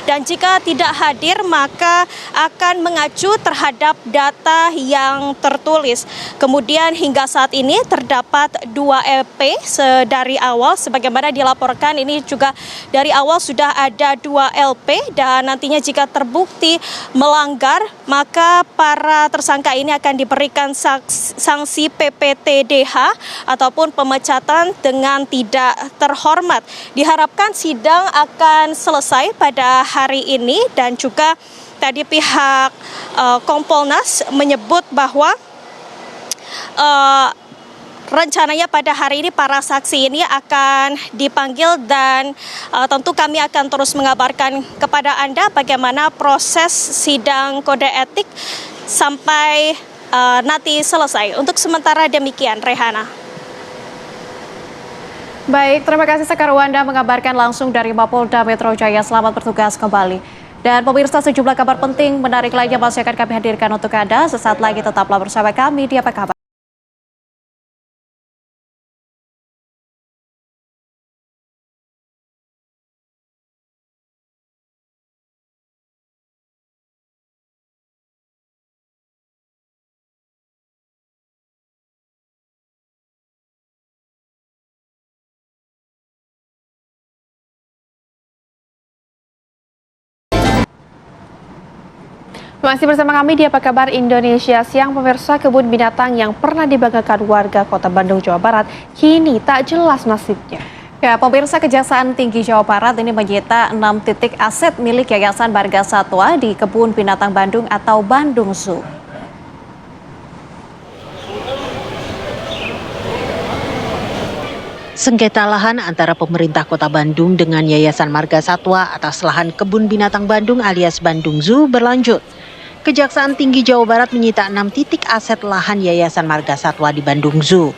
dan jika tidak hadir maka akan mengacu terhadap data yang tertulis. Kemudian hingga saat ini terdapat 2 LP dari awal. Sebagaimana dilaporkan, ini juga dari awal sudah ada 2 LP, dan nantinya jika terbukti melanggar maka para tersangka ini akan diberikan sanksi PPTDH ataupun pemecatan dengan tidak terhormat. Diharapkan sidang akan selesai pada hari ini, dan juga tadi pihak Kompolnas menyebut bahwa rencananya pada hari ini para saksi ini akan dipanggil dan tentu kami akan terus mengabarkan kepada Anda bagaimana proses sidang kode etik sampai nanti selesai. Untuk sementara demikian, Rehana. Baik, terima kasih Sekar Wanda mengabarkan langsung dari Mapolda Metro Jaya. Selamat bertugas kembali. Dan pemirsa, sejumlah kabar penting menarik lainnya masih akan kami hadirkan untuk Anda. Sesaat lagi tetaplah bersama kami di Apa Kabar. Masih bersama kami di Apa Kabar Indonesia Siang. Pemirsa, kebun binatang yang pernah dibanggakan warga Kota Bandung, Jawa Barat kini tak jelas nasibnya. Ya, pemirsa, Kejaksaan Tinggi Jawa Barat ini menyita 6 titik aset milik Yayasan Marga Satwa di Kebun Binatang Bandung atau Bandung Zoo. Sengketa lahan antara pemerintah Kota Bandung dengan Yayasan Marga Satwa atas lahan Kebun Binatang Bandung alias Bandung Zoo berlanjut. Kejaksaan Tinggi Jawa Barat menyita 6 titik aset lahan Yayasan Marga Satwa di Bandung Zoo.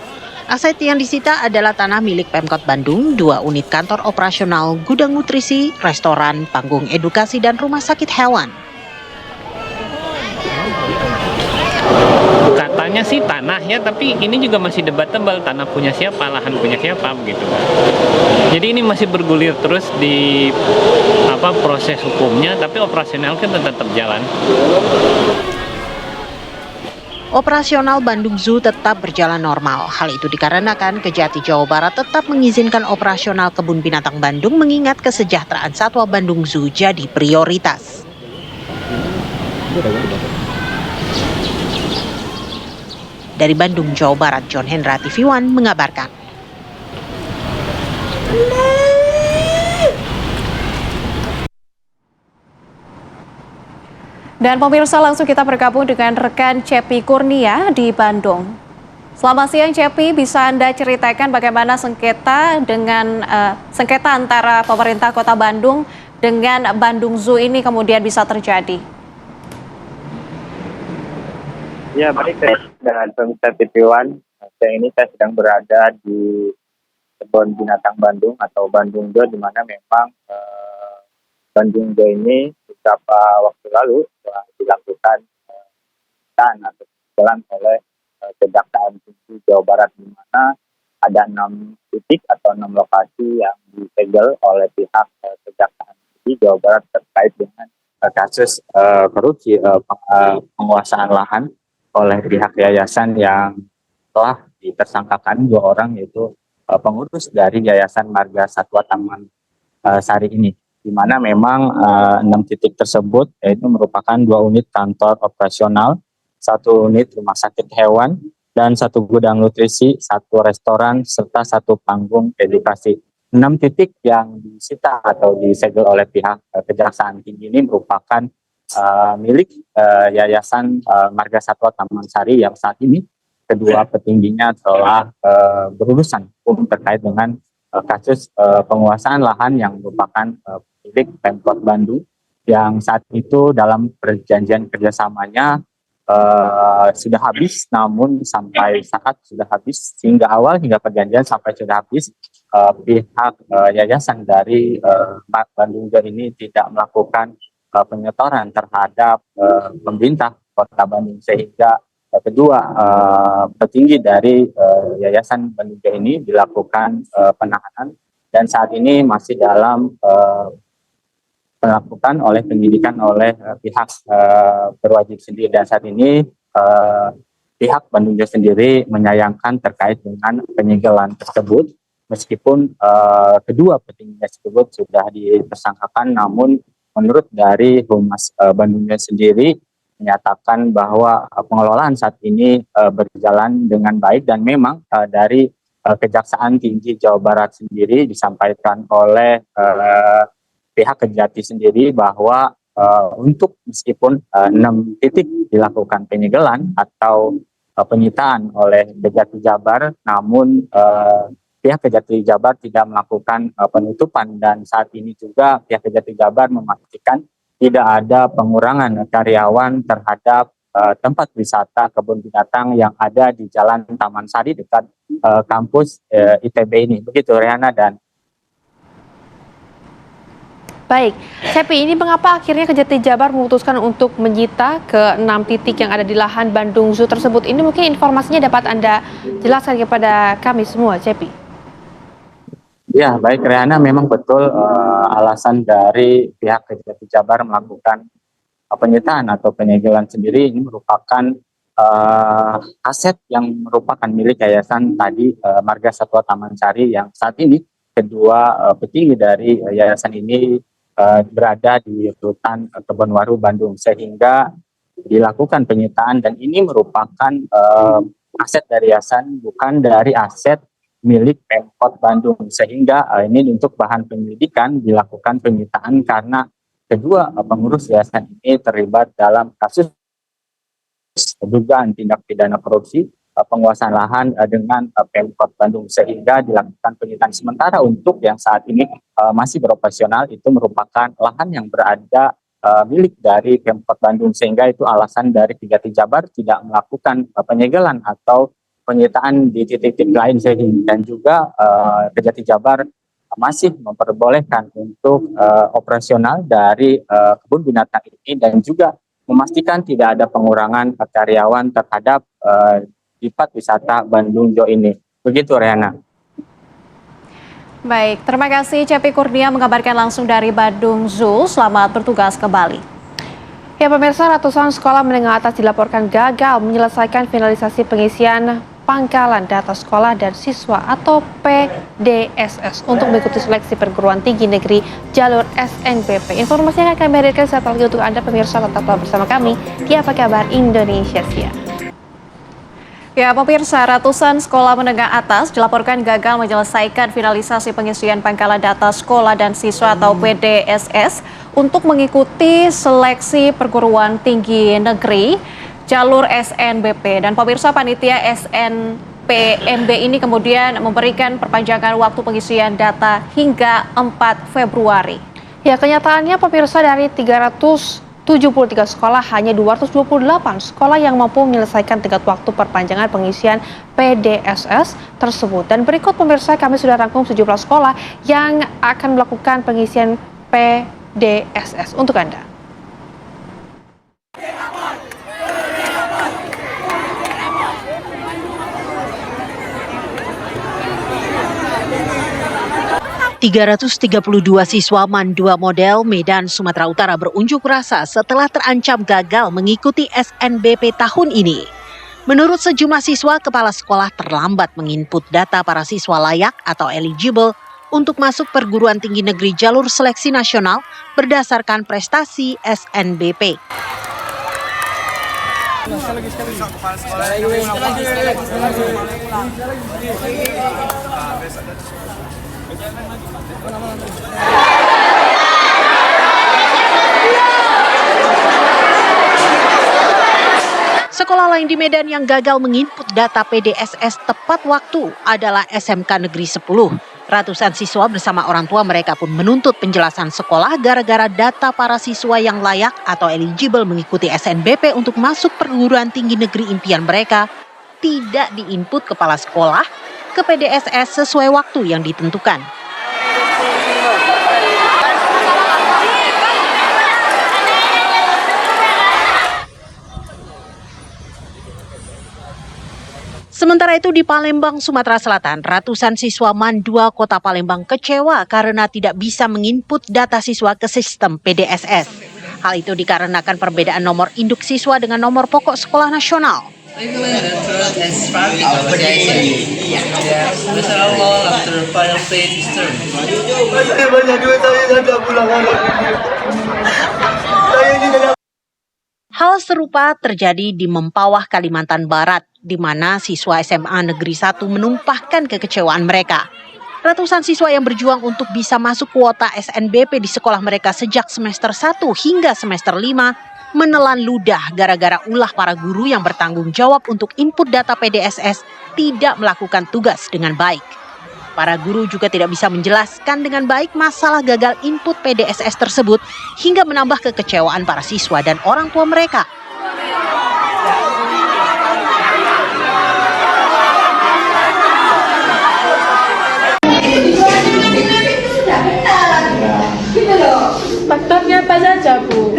Aset yang disita adalah tanah milik Pemkot Bandung, 2 unit kantor operasional, gudang nutrisi, restoran, panggung edukasi, dan rumah sakit hewan. Katanya sih tanah ya, tapi ini juga masih debatable, tanah punya siapa, lahan punya siapa begitu. Jadi ini masih bergulir terus di proses hukumnya, tapi operasional kan tetap jalan. Operasional Bandung Zoo tetap berjalan normal. Hal itu dikarenakan Kejati Jawa Barat tetap mengizinkan operasional Kebun Binatang Bandung mengingat kesejahteraan satwa Bandung Zoo jadi prioritas. Dari Bandung, Jawa Barat, John Hendra, TV One mengabarkan. Dan pemirsa, langsung kita bergabung dengan rekan Cepi Kurnia di Bandung. Selamat siang Cepi, bisa Anda ceritakan bagaimana sengketa antara pemerintah Kota Bandung dengan Bandung Zoo ini kemudian bisa terjadi? Ya, baik, dengan pemirsa TV One, siang ini saya sedang berada di Kebun Binatang Bandung atau Bandung Zoo, di mana memang Bandung Zoo ini beberapa waktu lalu telah dilakukan atau jalan oleh Kejaksaan Tinggi Jawa Barat, di mana ada 6 titik atau 6 lokasi yang disegel oleh pihak Kejaksaan Tinggi Jawa Barat terkait dengan kasus korupsi penguasaan lahan oleh pihak yayasan yang telah ditersangkakan 2 orang, yaitu pengurus dari Yayasan Marga Satwa Taman Sari ini, di mana memang 6 titik tersebut yaitu merupakan 2 unit kantor operasional, 1 unit rumah sakit hewan, dan 1 gudang nutrisi, 1 restoran, serta 1 panggung edukasi. 6 titik yang disita atau disegel oleh pihak Kejaksaan Tinggi ini merupakan milik Yayasan Marga Satwa Taman Sari yang saat ini kedua petingginya telah berurusan hukum terkait dengan kasus penguasaan lahan yang merupakan milik Pemkot Bandung, yang saat itu dalam perjanjian kerjasamanya sudah habis, namun sampai saat sudah habis hingga awal hingga perjanjian sampai sudah habis, pihak yayasan dari Bandung Zoo ini tidak melakukan penyetoran terhadap pemerintah Kota Bandung, sehingga kedua petinggi dari Yayasan Bandung Zoo ini dilakukan penahanan dan saat ini masih dalam dilakukan oleh penyidikan oleh pihak berwajib sendiri, dan saat ini pihak Bandung Zoo sendiri menyayangkan terkait dengan penyegelan tersebut, meskipun kedua petinggi tersebut sudah ditersangkakan, namun menurut dari Humas Bandung sendiri menyatakan bahwa pengelolaan saat ini berjalan dengan baik, dan memang dari Kejaksaan Tinggi Jawa Barat sendiri disampaikan oleh pihak Kejati sendiri bahwa untuk meskipun 6 titik dilakukan penyegelan atau penyitaan oleh Kejati Jabar, namun pihak Kejati Jabar tidak melakukan penutupan, dan saat ini juga pihak Kejati Jabar memastikan tidak ada pengurangan karyawan terhadap tempat wisata kebun binatang yang ada di Jalan Taman Sari dekat kampus ITB ini. Begitu Riana dan Baik, Cepi, ini mengapa akhirnya Kejati Jabar memutuskan untuk menyita ke 6 titik yang ada di lahan Bandung Zoo tersebut? Ini mungkin informasinya dapat Anda jelaskan kepada kami semua, Cepi. ya, baik Riana, memang betul alasan dari pihak Kejati Jabar melakukan penyitaan atau penyegelan sendiri ini merupakan aset yang merupakan milik yayasan tadi Marga Satwa Taman Sari, yang saat ini kedua petinggi dari yayasan ini berada di rutan Kebonwaru Bandung, sehingga dilakukan penyitaan, dan ini merupakan aset dari yayasan, bukan dari aset milik Pemkot Bandung, sehingga ini untuk bahan penyelidikan dilakukan penyitaan karena kedua pengurus yayasan ini terlibat dalam kasus dugaan tindak pidana korupsi penguasaan lahan dengan Pemkot Bandung, sehingga dilakukan penyitaan sementara. Untuk yang saat ini masih beroperasional itu merupakan lahan yang berada milik dari Pemkot Bandung, sehingga itu alasan dari Kejati Jabar tidak melakukan penyegelan atau penyitaan di titik-titik lain, dan juga Kejati Jabar masih memperbolehkan untuk operasional dari kebun binatang ini, dan juga memastikan tidak ada pengurangan karyawan terhadap tempat wisata Bandung Zoo ini. Begitu Riana. Baik, terima kasih Cepi Kurnia mengabarkan langsung dari Bandung Zoo. Selamat bertugas kembali. Ya pemirsa, ratusan sekolah menengah atas dilaporkan gagal menyelesaikan finalisasi pengisian pangkalan data sekolah dan siswa atau PDSS untuk mengikuti seleksi perguruan tinggi negeri jalur SNBP. Informasi yang akan kami hadirkan saat lagi untuk Anda pemirsa, tetaplah bersama kami di Apa Kabar Indonesia Siang. Ya pemirsa, ratusan sekolah menengah atas dilaporkan gagal menyelesaikan finalisasi pengisian pangkalan data sekolah dan siswa atau PDSS untuk mengikuti seleksi perguruan tinggi negeri jalur SNBP. Dan pemirsa, panitia SNPNB ini kemudian memberikan perpanjangan waktu pengisian data hingga 4 Februari. Ya, kenyataannya pemirsa, dari 373 sekolah hanya 228 sekolah yang mampu menyelesaikan tenggat waktu perpanjangan pengisian PDSS tersebut. Dan berikut pemirsa, kami sudah rangkum sejumlah sekolah yang akan melakukan pengisian PDSS untuk Anda. ...332 siswa MAN 2 model Medan, Sumatera Utara berunjuk rasa setelah terancam gagal mengikuti SNBP tahun ini. Menurut sejumlah siswa, kepala sekolah terlambat menginput data para siswa layak atau eligible untuk masuk perguruan tinggi negeri jalur seleksi nasional berdasarkan prestasi SNBP. Sekolah lain di Medan yang gagal menginput data PDSS tepat waktu adalah SMK Negeri 10. Ratusan siswa bersama orang tua mereka pun menuntut penjelasan sekolah gara-gara data para siswa yang layak atau eligible mengikuti SNBP untuk masuk perguruan tinggi negeri impian mereka tidak diinput kepala sekolah ke PDSS sesuai waktu yang ditentukan. Sementara itu di Palembang, Sumatera Selatan, ratusan siswa MAN 2 Kota Palembang kecewa karena tidak bisa menginput data siswa ke sistem PDSS. Hal itu dikarenakan perbedaan nomor induk siswa dengan nomor pokok sekolah nasional. Hal serupa terjadi di Mempawah, Kalimantan Barat, di mana siswa SMA Negeri 1 menumpahkan kekecewaan mereka. Ratusan siswa yang berjuang untuk bisa masuk kuota SNBP di sekolah mereka sejak semester 1 hingga semester 5 menelan ludah gara-gara ulah para guru yang bertanggung jawab untuk input data PDSS tidak melakukan tugas dengan baik. Para guru juga tidak bisa menjelaskan dengan baik masalah gagal input PDSS tersebut hingga menambah kekecewaan para siswa dan orang tua mereka. Faktornya apa saja, Bu?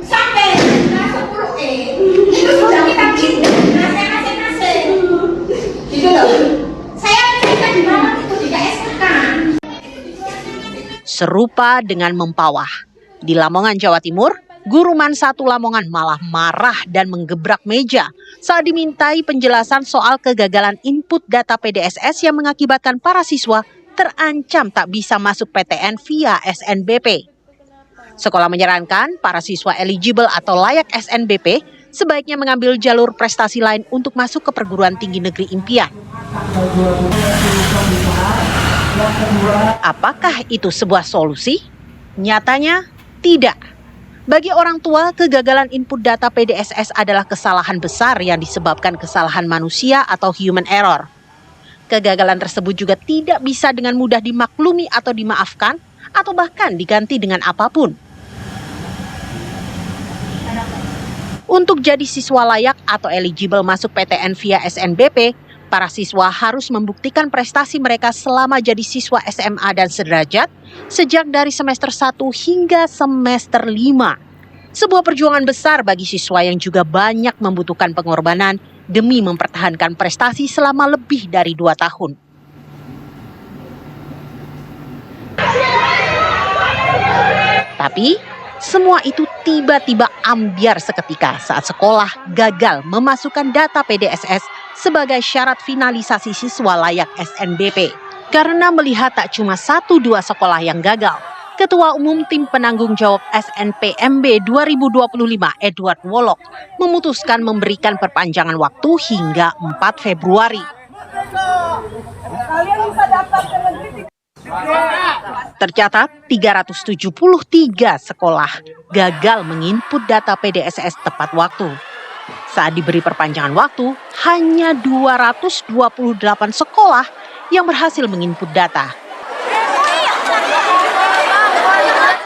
Sampai 10 itu sudah kita masing-masing. Gitu loh. Saya cerita di bawah itu tidak SK. Serupa dengan Mempawah. Di Lamongan, Jawa Timur, guru MAN 1 Lamongan malah marah dan menggebrak meja saat dimintai penjelasan soal kegagalan input data PDSS yang mengakibatkan para siswa terancam tak bisa masuk PTN via SNBP. Sekolah menyarankan para siswa eligible atau layak SNBP sebaiknya mengambil jalur prestasi lain untuk masuk ke perguruan tinggi negeri impian. Apakah itu sebuah solusi? Nyatanya tidak. Bagi orang tua, kegagalan input data PDSS adalah kesalahan besar yang disebabkan kesalahan manusia atau human error. Kegagalan tersebut juga tidak bisa dengan mudah dimaklumi atau dimaafkan, atau bahkan diganti dengan apapun. Untuk jadi siswa layak atau eligible masuk PTN via SNBP, para siswa harus membuktikan prestasi mereka selama jadi siswa SMA dan sederajat sejak dari semester 1 hingga semester 5. Sebuah perjuangan besar bagi siswa yang juga banyak membutuhkan pengorbanan demi mempertahankan prestasi selama lebih dari 2 tahun. Tapi, semua itu tiba-tiba ambyar seketika saat sekolah gagal memasukkan data PDSS sebagai syarat finalisasi siswa layak SNBP. Karena melihat tak cuma 1-2 sekolah yang gagal, Ketua Umum Tim Penanggung Jawab SNPMB 2025 Edward Wolok memutuskan memberikan perpanjangan waktu hingga 4 Februari. Tercatat 373 sekolah gagal menginput data PDSS tepat waktu. Saat diberi perpanjangan waktu, hanya 228 sekolah yang berhasil menginput data.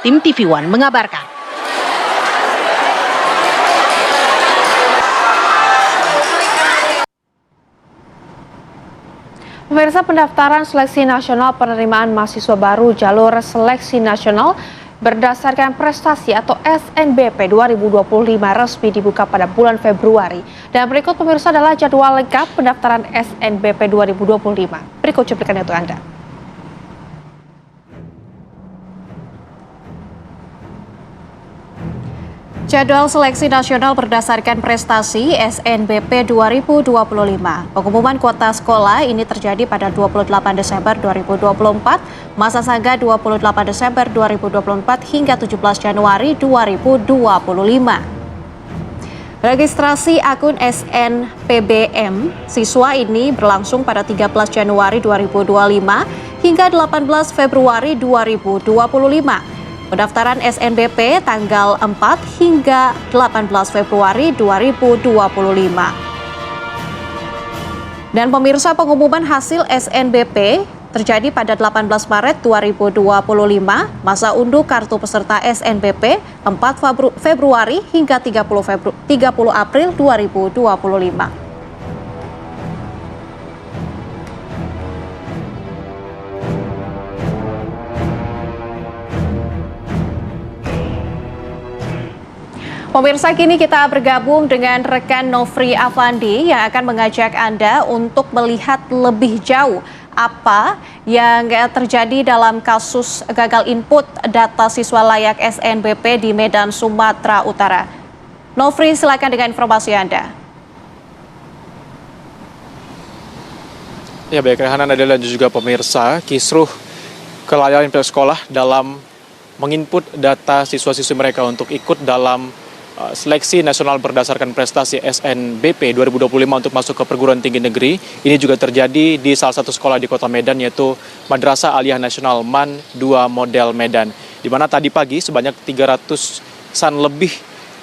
Tim TV One mengabarkan. Pemirsa, pendaftaran seleksi nasional penerimaan mahasiswa baru jalur seleksi nasional berdasarkan prestasi atau SNBP 2025 resmi dibuka pada bulan Februari. Dan berikut pemirsa adalah jadwal lengkap pendaftaran SNBP 2025. Berikut cuplikan untuk Anda. Jadwal seleksi nasional berdasarkan prestasi SNBP 2025. Pengumuman kuota sekolah ini terjadi pada 28 Desember 2024, masa saga 28 Desember 2024 hingga 17 Januari 2025. Registrasi akun SNPBM siswa ini berlangsung pada 13 Januari 2025 hingga 18 Februari 2025. Pendaftaran SNBP tanggal 4 hingga 18 Februari 2025. Dan pemirsa, pengumuman hasil SNBP terjadi pada 18 Maret 2025, masa unduh kartu peserta SNBP 4 Februari hingga 30 April 2025. Pemirsa, kini kita bergabung dengan rekan Nofri Afandi yang akan mengajak Anda untuk melihat lebih jauh apa yang terjadi dalam kasus gagal input data siswa layak SNBP di Medan, Sumatera Utara. Nofri, silakan dengan informasi Anda. Ya, baik Rehan, Nadila dan juga pemirsa, kisruh kelalaian pihak sekolah dalam menginput data siswa-siswi mereka untuk ikut dalam seleksi nasional berdasarkan prestasi SNBP 2025 untuk masuk ke perguruan tinggi negeri. Ini juga terjadi di salah satu sekolah di kota Medan, yaitu Madrasah Aliyah Nasional MAN 2 Model Medan, di mana tadi pagi sebanyak 300-an lebih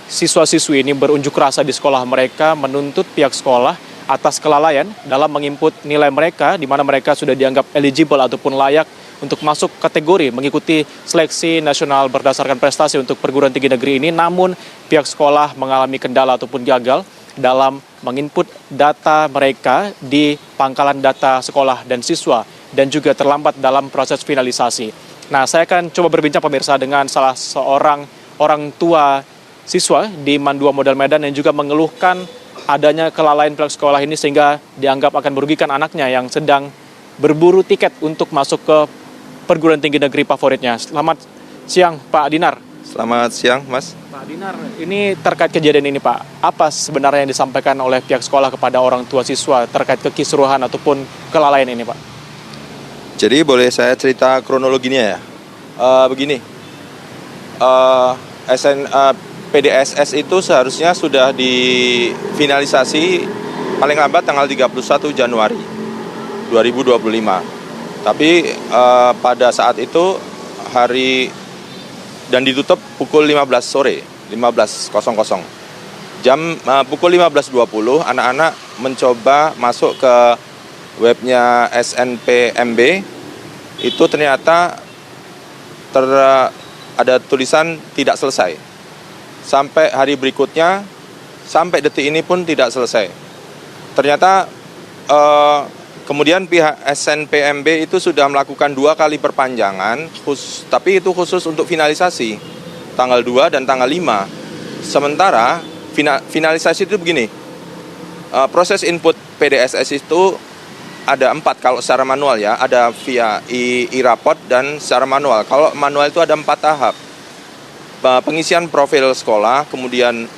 siswa-siswi ini berunjuk rasa di sekolah mereka menuntut pihak sekolah atas kelalaian dalam menginput nilai mereka, di mana mereka sudah dianggap eligible ataupun layak untuk masuk kategori mengikuti seleksi nasional berdasarkan prestasi untuk perguruan tinggi negeri ini. Namun pihak sekolah mengalami kendala ataupun gagal dalam menginput data mereka di pangkalan data sekolah dan siswa, dan juga terlambat dalam proses finalisasi. Nah, saya akan coba berbincang pemirsa dengan salah seorang orang tua siswa di Mandua Model Medan yang juga mengeluhkan adanya kelalaian pihak sekolah ini sehingga dianggap akan merugikan anaknya yang sedang berburu tiket untuk masuk ke perguruan tinggi negeri favoritnya. Selamat siang Pak Dinar. Selamat siang Mas. Pak Dinar, ini terkait kejadian ini Pak, apa sebenarnya yang disampaikan oleh pihak sekolah kepada orang tua siswa terkait kekisruhan ataupun kelalaian ini Pak? Jadi boleh saya cerita kronologinya ya? Begini, PDSS itu seharusnya sudah difinalisasi paling lambat tanggal 31 Januari 2025. Tapi pada saat itu dan ditutup pukul 15 sore, 15.00. Pukul 15.20 anak-anak mencoba masuk ke webnya SNPMB, itu ternyata ada tulisan tidak selesai. Sampai hari berikutnya, sampai detik ini pun tidak selesai. Ternyata kemudian pihak SNPMB itu sudah melakukan 2 kali perpanjangan, tapi itu khusus untuk finalisasi, tanggal 2 dan tanggal 5. Sementara finalisasi itu begini, proses input PDSS itu ada 4 kalau secara manual ya, ada via e-raport dan secara manual. Kalau manual itu ada 4 tahap. Pengisian profil sekolah, kemudian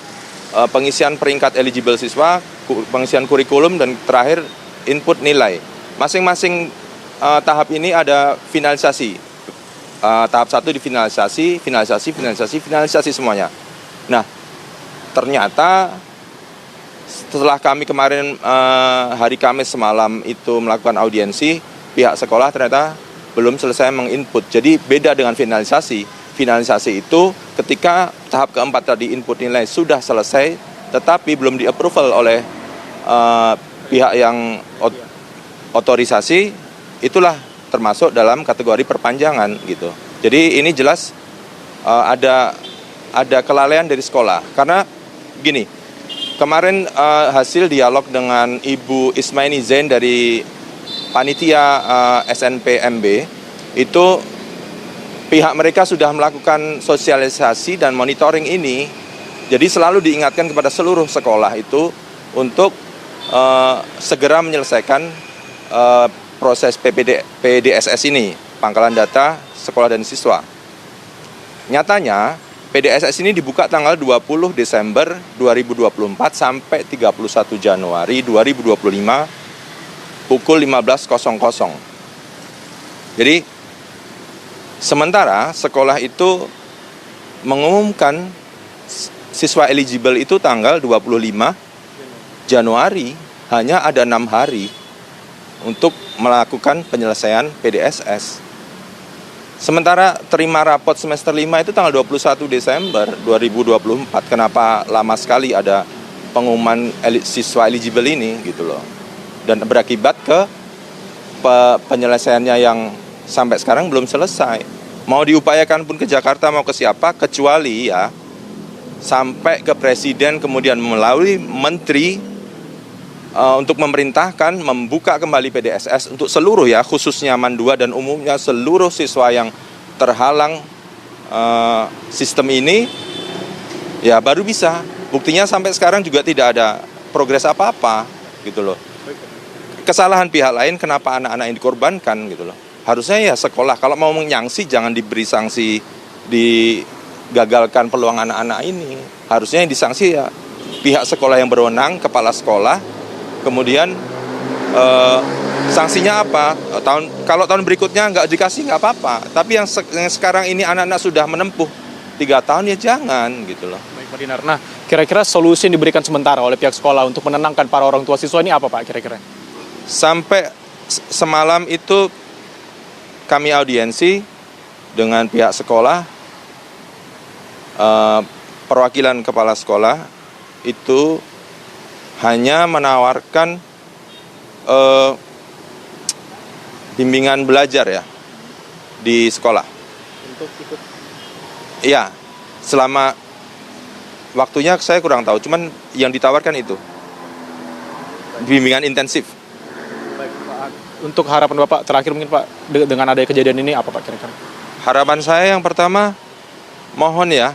pengisian peringkat eligible siswa, pengisian kurikulum, dan terakhir input nilai. Masing-masing tahap ini ada finalisasi. Tahap 1 di finalisasi semuanya. Nah, ternyata setelah kami kemarin hari Kamis semalam itu melakukan audiensi, pihak sekolah ternyata belum selesai menginput. Jadi beda dengan finalisasi. Finalisasi itu ketika tahap keempat tadi input nilai sudah selesai, tetapi belum di-approval oleh pihak yang otorisasi, itulah termasuk dalam kategori perpanjangan gitu. Jadi ini jelas ada kelalaian dari sekolah. Karena gini, kemarin hasil dialog dengan Ibu Ismaini Zain dari panitia SNPMB itu pihak mereka sudah melakukan sosialisasi dan monitoring ini. Jadi selalu diingatkan kepada seluruh sekolah itu untuk segera menyelesaikan proses PDSS ini, pangkalan data sekolah dan siswa. Nyatanya PDSS ini dibuka tanggal 20 Desember 2024 sampai 31 Januari 2025 pukul 15.00. Jadi sementara sekolah itu mengumumkan siswa eligible itu tanggal 25 Januari, hanya ada 6 hari untuk melakukan penyelesaian PDSS. Sementara terima rapot semester 5 itu tanggal 21 Desember 2024. Kenapa lama sekali ada pengumuman siswa eligible ini gitu loh. Dan berakibat ke penyelesaiannya yang sampai sekarang belum selesai. Mau diupayakan pun ke Jakarta mau ke siapa, kecuali ya sampai ke presiden kemudian melalui menteri untuk memerintahkan membuka kembali PDSS untuk seluruh ya, khususnya Mandua dan umumnya seluruh siswa yang terhalang sistem ini, ya baru bisa. Buktinya sampai sekarang juga tidak ada progres apa-apa gitu loh. Kesalahan pihak lain kenapa anak-anak ini dikorbankan gitu loh. Harusnya ya sekolah kalau mau menyangsi jangan diberi sanksi, digagalkan peluang anak-anak ini. Harusnya yang disanksi ya pihak sekolah yang berwenang, kepala sekolah. Kemudian sanksinya apa? Kalau tahun berikutnya nggak dikasih nggak apa-apa. Tapi yang sekarang ini anak-anak sudah menempuh 3 tahun ya jangan gitu loh. Baik Pak Dinar. Nah, kira-kira solusi yang diberikan sementara oleh pihak sekolah untuk menenangkan para orang tua siswa ini apa Pak kira-kira? Sampai semalam itu kami audiensi dengan pihak sekolah. perwakilan kepala sekolah itu hanya menawarkan bimbingan belajar ya di sekolah. Untuk ikut? Iya, selama waktunya saya kurang tahu, cuman yang ditawarkan itu bimbingan intensif. Baik, Pak. Untuk harapan Bapak terakhir mungkin Pak, dengan adanya kejadian ini apa Pak kira-kira? Harapan saya yang pertama, mohon ya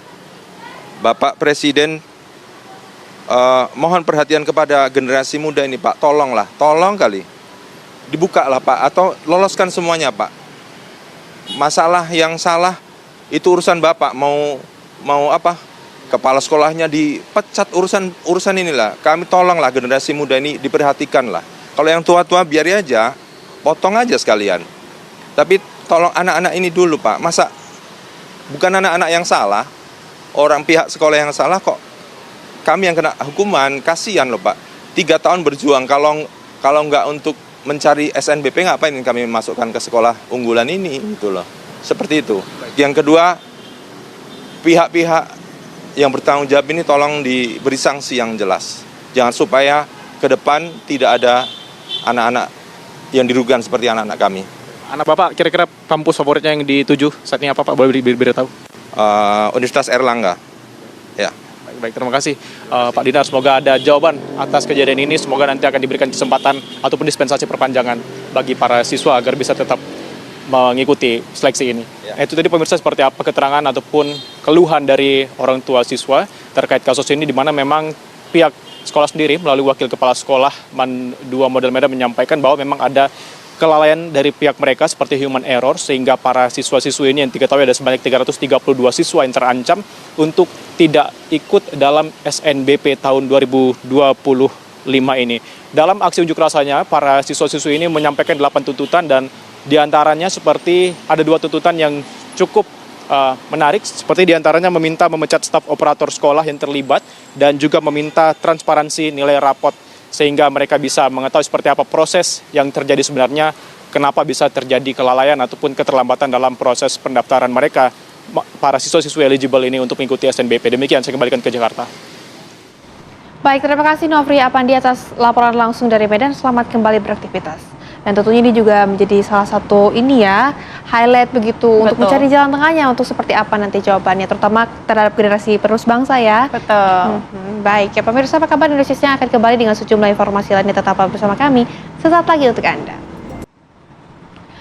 Bapak Presiden mohon perhatian kepada generasi muda ini Pak, tolong kali dibuka lah Pak, atau loloskan semuanya Pak. Masalah yang salah itu urusan Bapak, mau apa, kepala sekolahnya dipecat, urusan inilah. Kami tolonglah generasi muda ini diperhatikan lah. Kalau yang tua-tua biar aja, potong aja sekalian. Tapi tolong anak-anak ini dulu Pak, masa bukan anak-anak yang salah, orang pihak sekolah yang salah kok kami yang kena hukuman, kasihan loh Pak. 3 tahun berjuang, kalau nggak untuk mencari SNBP, ngapain kami masukkan ke sekolah unggulan ini, gitu loh. Seperti itu. Yang kedua, pihak-pihak yang bertanggung jawab ini tolong diberi sanksi yang jelas. Jangan supaya ke depan tidak ada anak-anak yang dirugikan seperti anak-anak kami. Anak Bapak kira-kira kampus favoritnya yang dituju saat ini apa Pak? Boleh diberitahu? Universitas Erlangga. Ya. Baik, terima kasih Pak Dinar. Semoga ada jawaban atas kejadian ini. Semoga nanti akan diberikan kesempatan ataupun dispensasi perpanjangan bagi para siswa agar bisa tetap mengikuti seleksi ini. Ya. Itu tadi pemirsa seperti apa keterangan ataupun keluhan dari orang tua siswa terkait kasus ini, di mana memang pihak sekolah sendiri melalui wakil kepala sekolah MAN 2 Model Medan menyampaikan bahwa memang ada kelalaian dari pihak mereka seperti human error, sehingga para siswa-siswi ini yang diketahui ada sebanyak 332 siswa yang terancam untuk tidak ikut dalam SNBP tahun 2025 ini. Dalam aksi unjuk rasanya, para siswa-siswi ini menyampaikan 8 tuntutan, dan diantaranya seperti ada 2 tuntutan yang cukup menarik, seperti diantaranya meminta memecat staf operator sekolah yang terlibat dan juga meminta transparansi nilai rapot, sehingga mereka bisa mengetahui seperti apa proses yang terjadi sebenarnya, kenapa bisa terjadi kelalaian ataupun keterlambatan dalam proses pendaftaran mereka, para siswa-siswi eligible ini untuk mengikuti SNBP. Demikian, saya kembalikan ke Jakarta. Baik, terima kasih Nofri Apandi atas laporan langsung dari Medan. Selamat kembali beraktivitas. Dan tentunya ini juga menjadi salah satu highlight begitu. Betul. Untuk mencari jalan tengahnya untuk seperti apa nanti jawabannya, terutama terhadap generasi penerus bangsa ya. Betul. Baik, ya pemirsa, apa kabar Indonesia Siang akan kembali dengan sejumlah informasi lainnya. Tetaplah bersama kami sesaat lagi untuk Anda.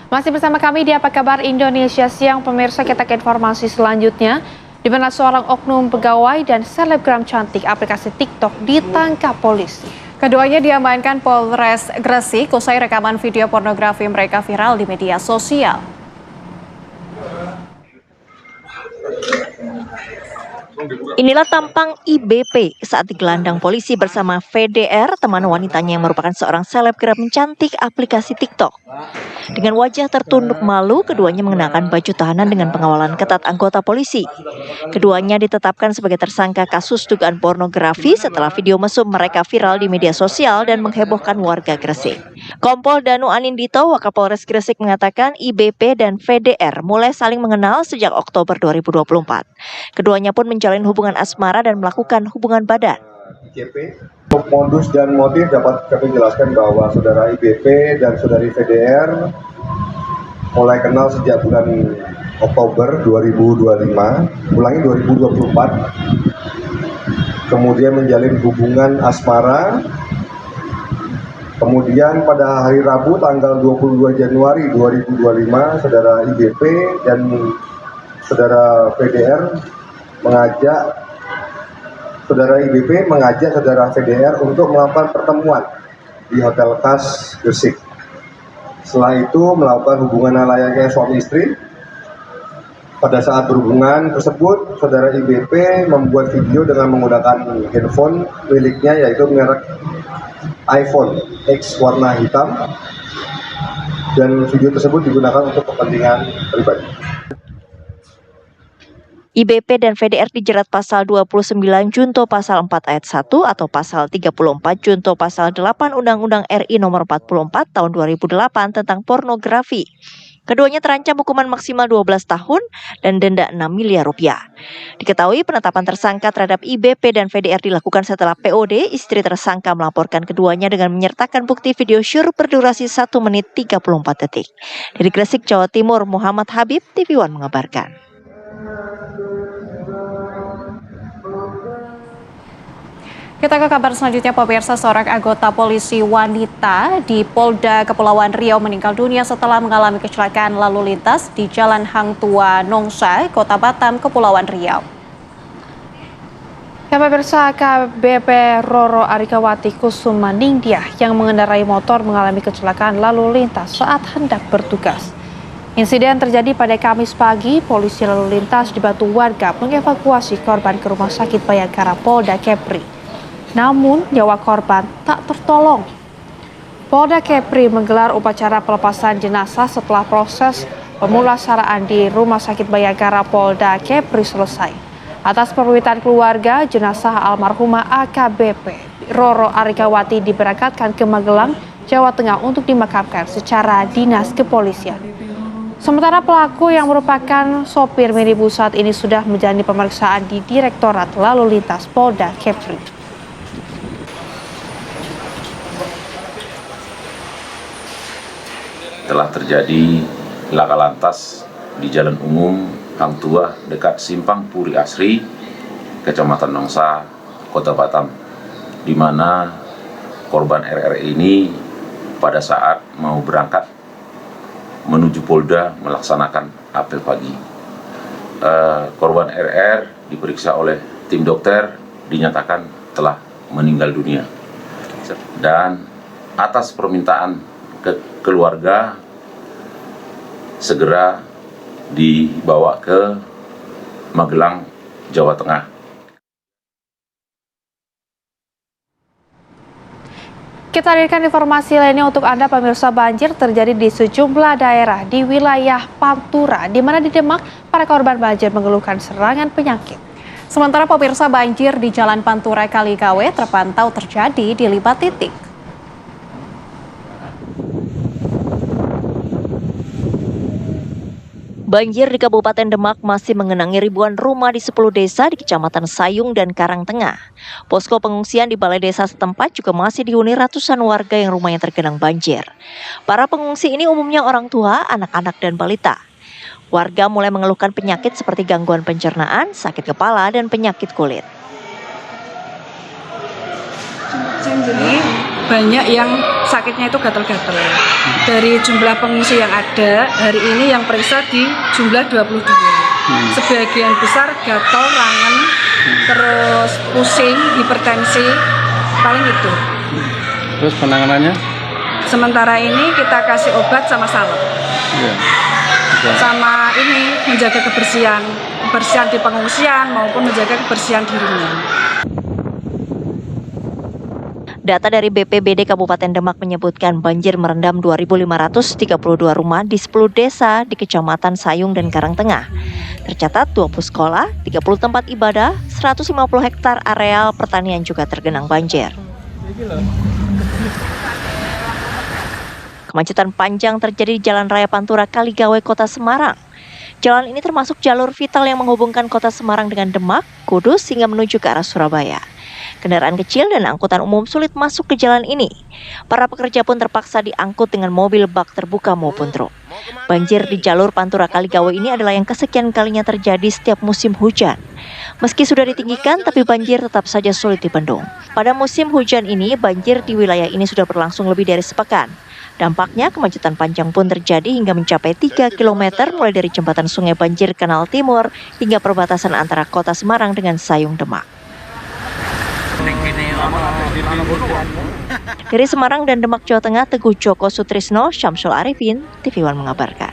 Masih bersama kami di Apa Kabar Indonesia Siang, pemirsa, kita ke informasi selanjutnya, di mana seorang oknum pegawai dan selebgram cantik aplikasi TikTok ditangkap polisi. Keduanya diamankan Polres Gresik usai rekaman video pornografi mereka viral di media sosial. Inilah tampang IBP saat digelandang polisi bersama VDR, teman wanitanya yang merupakan seorang selebgram cantik aplikasi TikTok. Dengan wajah tertunduk malu, keduanya mengenakan baju tahanan dengan pengawalan ketat anggota polisi. Keduanya ditetapkan sebagai tersangka kasus dugaan pornografi setelah video mesum mereka viral di media sosial dan menghebohkan warga Gresik. Kompol Danu Anindito, Wakapolres Gresik, mengatakan IBP dan VDR mulai saling mengenal sejak Oktober 2024. Keduanya pun menjalin hubungan asmara dan melakukan hubungan badan. Untuk modus dan motif dapat kami jelaskan bahwa saudara IBP dan saudari VDR mulai kenal sejak bulan Oktober 2025, ulangi 2024, kemudian menjalin hubungan asmara. Kemudian pada hari Rabu tanggal 22 Januari 2025, saudara IBP dan saudara VDR mengajak saudara VDR untuk melakukan pertemuan di Hotel Khas Gresik. Setelah itu melakukan hubungan layaknya suami istri. Pada saat berhubungan tersebut, saudara IBP membuat video dengan menggunakan handphone miliknya, yaitu merek iPhone X warna hitam, dan video tersebut digunakan untuk kepentingan pribadi. IBP dan VDR dijerat pasal 29 Junto pasal 4 ayat 1 atau pasal 34 Junto pasal 8 Undang-Undang RI nomor 44 tahun 2008 tentang pornografi. Keduanya terancam hukuman maksimal 12 tahun dan denda 6 miliar rupiah. Diketahui penetapan tersangka terhadap IBP dan VDR dilakukan setelah POD, istri tersangka, melaporkan keduanya dengan menyertakan bukti video syur berdurasi 1 menit 34 detik. Dari Gresik, Jawa Timur, Muhammad Habib, TV One mengabarkan. Kita ke kabar selanjutnya, pemirsa. Seorang anggota polisi wanita di Polda Kepulauan Riau meninggal dunia setelah mengalami kecelakaan lalu lintas di Jalan Hang Tua Nongsa, Kota Batam, Kepulauan Riau. Pemirsa, AKBP Roro Arikawati Kusuma Ningtyah yang mengendarai motor mengalami kecelakaan lalu lintas saat hendak bertugas. Insiden terjadi pada Kamis pagi. Polisi lalu lintas dibantu warga mengevakuasi korban ke Rumah Sakit Bayangkara Polda Kepri. Namun, nyawa korban tak tertolong. Polda Kepri menggelar upacara pelepasan jenazah setelah proses pemulasaraan di Rumah Sakit Bayangkara Polda Kepri selesai. Atas permintaan keluarga, jenazah almarhumah AKBP Roro Arikawati diberangkatkan ke Magelang, Jawa Tengah untuk dimakamkan secara dinas kepolisian. Sementara pelaku yang merupakan sopir minibus saat ini sudah menjalani pemeriksaan di Direktorat Lalu Lintas Polda Kepri. Telah terjadi laka lantas di Jalan Umum Hang Tua dekat Simpang Puri Asri, Kecamatan Nongsa, Kota Batam, di mana korban RR ini pada saat mau berangkat menuju Polda melaksanakan apel pagi. Korban RR diperiksa oleh tim dokter, dinyatakan telah meninggal dunia. Dan atas permintaan keluarga segera dibawa ke Magelang, Jawa Tengah. Kita hadirkan informasi lainnya untuk Anda, pemirsa. Banjir terjadi di sejumlah daerah di wilayah Pantura, di mana di Demak para korban banjir mengeluhkan serangan penyakit. Sementara pemirsa, banjir di Jalan Pantura Kaligawe terpantau terjadi di 5 titik. Banjir di Kabupaten Demak masih mengenangi ribuan rumah di 10 desa di Kecamatan Sayung dan Karangtengah. Posko pengungsian di balai desa setempat juga masih dihuni ratusan warga yang rumahnya tergenang banjir. Para pengungsi ini umumnya orang tua, anak-anak, dan balita. Warga mulai mengeluhkan penyakit seperti gangguan pencernaan, sakit kepala, dan penyakit kulit. Jadi banyak yang sakitnya itu gatal-gatal. Dari jumlah pengungsi yang ada, hari ini yang periksa di jumlah 22. Sebagian besar gatal, rangan, terus pusing, hipertensi, paling itu. Terus penanganannya? Sementara ini kita kasih obat sama salep. Sama ini menjaga kebersihan di pengungsian maupun menjaga kebersihan dirinya. Data dari BPBD Kabupaten Demak menyebutkan banjir merendam 2.532 rumah di 10 desa di Kecamatan Sayung dan Karangtengah. Tercatat 20 sekolah, 30 tempat ibadah, 150 hektar areal pertanian juga tergenang banjir. Kemacetan panjang terjadi di Jalan Raya Pantura Kaligawe, Kota Semarang. Jalan ini termasuk jalur vital yang menghubungkan Kota Semarang dengan Demak, Kudus hingga menuju ke arah Surabaya. Kendaraan kecil dan angkutan umum sulit masuk ke jalan ini. Para pekerja pun terpaksa diangkut dengan mobil bak terbuka maupun truk. Banjir di jalur Pantura Kaligawe ini adalah yang kesekian kalinya terjadi setiap musim hujan. Meski sudah ditinggikan, tapi banjir tetap saja sulit dibendung. Pada musim hujan ini, banjir di wilayah ini sudah berlangsung lebih dari sepekan. Dampaknya, kemacetan panjang pun terjadi hingga mencapai 3 km mulai dari jembatan Sungai Banjir Kanal Timur hingga perbatasan antara Kota Semarang dengan Sayung Demak. Dari Semarang dan Demak, Jawa Tengah, Teguh Joko Sutrisno, Syamsul Arifin, TV One mengabarkan.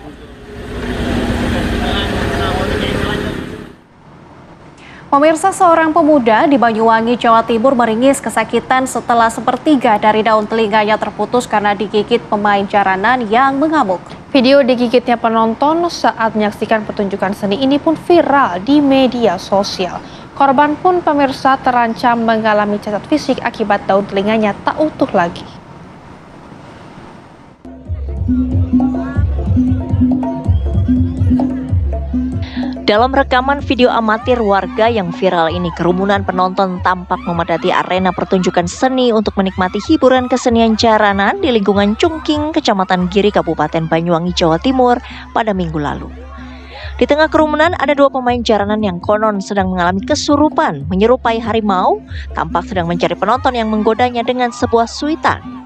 Pemirsa, seorang pemuda di Banyuwangi, Jawa Timur meringis kesakitan setelah sepertiga dari daun telinganya terputus karena digigit pemain jaranan yang mengamuk. Video digigitnya penonton saat menyaksikan pertunjukan seni ini pun viral di media sosial. Korban pun, pemirsa, terancam mengalami cacat fisik akibat daun telinganya tak utuh lagi. Dalam rekaman video amatir warga yang viral ini, kerumunan penonton tampak memadati arena pertunjukan seni untuk menikmati hiburan kesenian jaranan di lingkungan Cungking, Kecamatan Giri, Kabupaten Banyuwangi, Jawa Timur pada Minggu lalu. Di tengah kerumunan ada dua pemain jaranan yang konon sedang mengalami kesurupan, menyerupai harimau, tampak sedang mencari penonton yang menggodanya dengan sebuah suitan.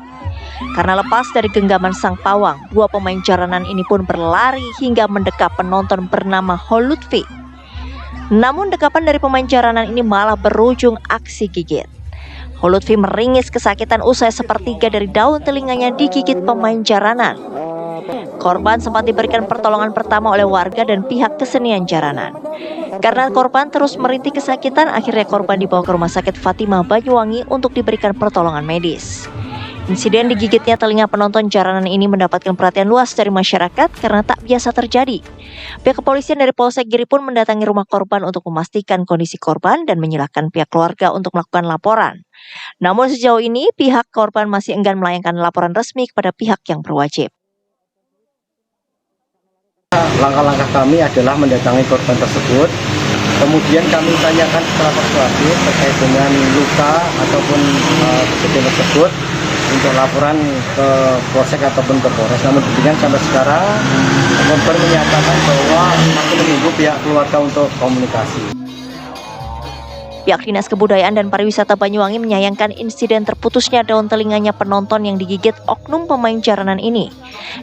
Karena lepas dari genggaman sang pawang, dua pemain jaranan ini pun berlari hingga mendekap penonton bernama Holutfi. Namun dekapan dari pemain jaranan ini malah berujung aksi gigit. Holutfi meringis kesakitan usai sepertiga dari daun telinganya digigit pemain jaranan. Korban sempat diberikan pertolongan pertama oleh warga dan pihak kesenian jaranan. Karena korban terus merintih kesakitan, akhirnya korban dibawa ke Rumah Sakit Fatimah Banyuwangi untuk diberikan pertolongan medis. Insiden digigitnya telinga penonton jaranan ini mendapatkan perhatian luas dari masyarakat karena tak biasa terjadi. Pihak kepolisian dari Polsek Giri pun mendatangi rumah korban untuk memastikan kondisi korban dan menyilahkan pihak keluarga untuk melakukan laporan. Namun sejauh ini pihak korban masih enggan melayangkan laporan resmi kepada pihak yang berwajib. Langkah-langkah kami adalah mendatangi korban tersebut. Kemudian kami tanyakan secara persuasif terkait dengan luka ataupun kejadian tersebut untuk laporan ke Polsek ataupun ke Polres. Namun demikian sampai sekarang korban menyatakan bahwa masih menunggu pihak keluarga untuk komunikasi. Pihak Dinas Kebudayaan dan Pariwisata Banyuwangi menyayangkan insiden terputusnya daun telinganya penonton yang digigit oknum pemain jaranan ini.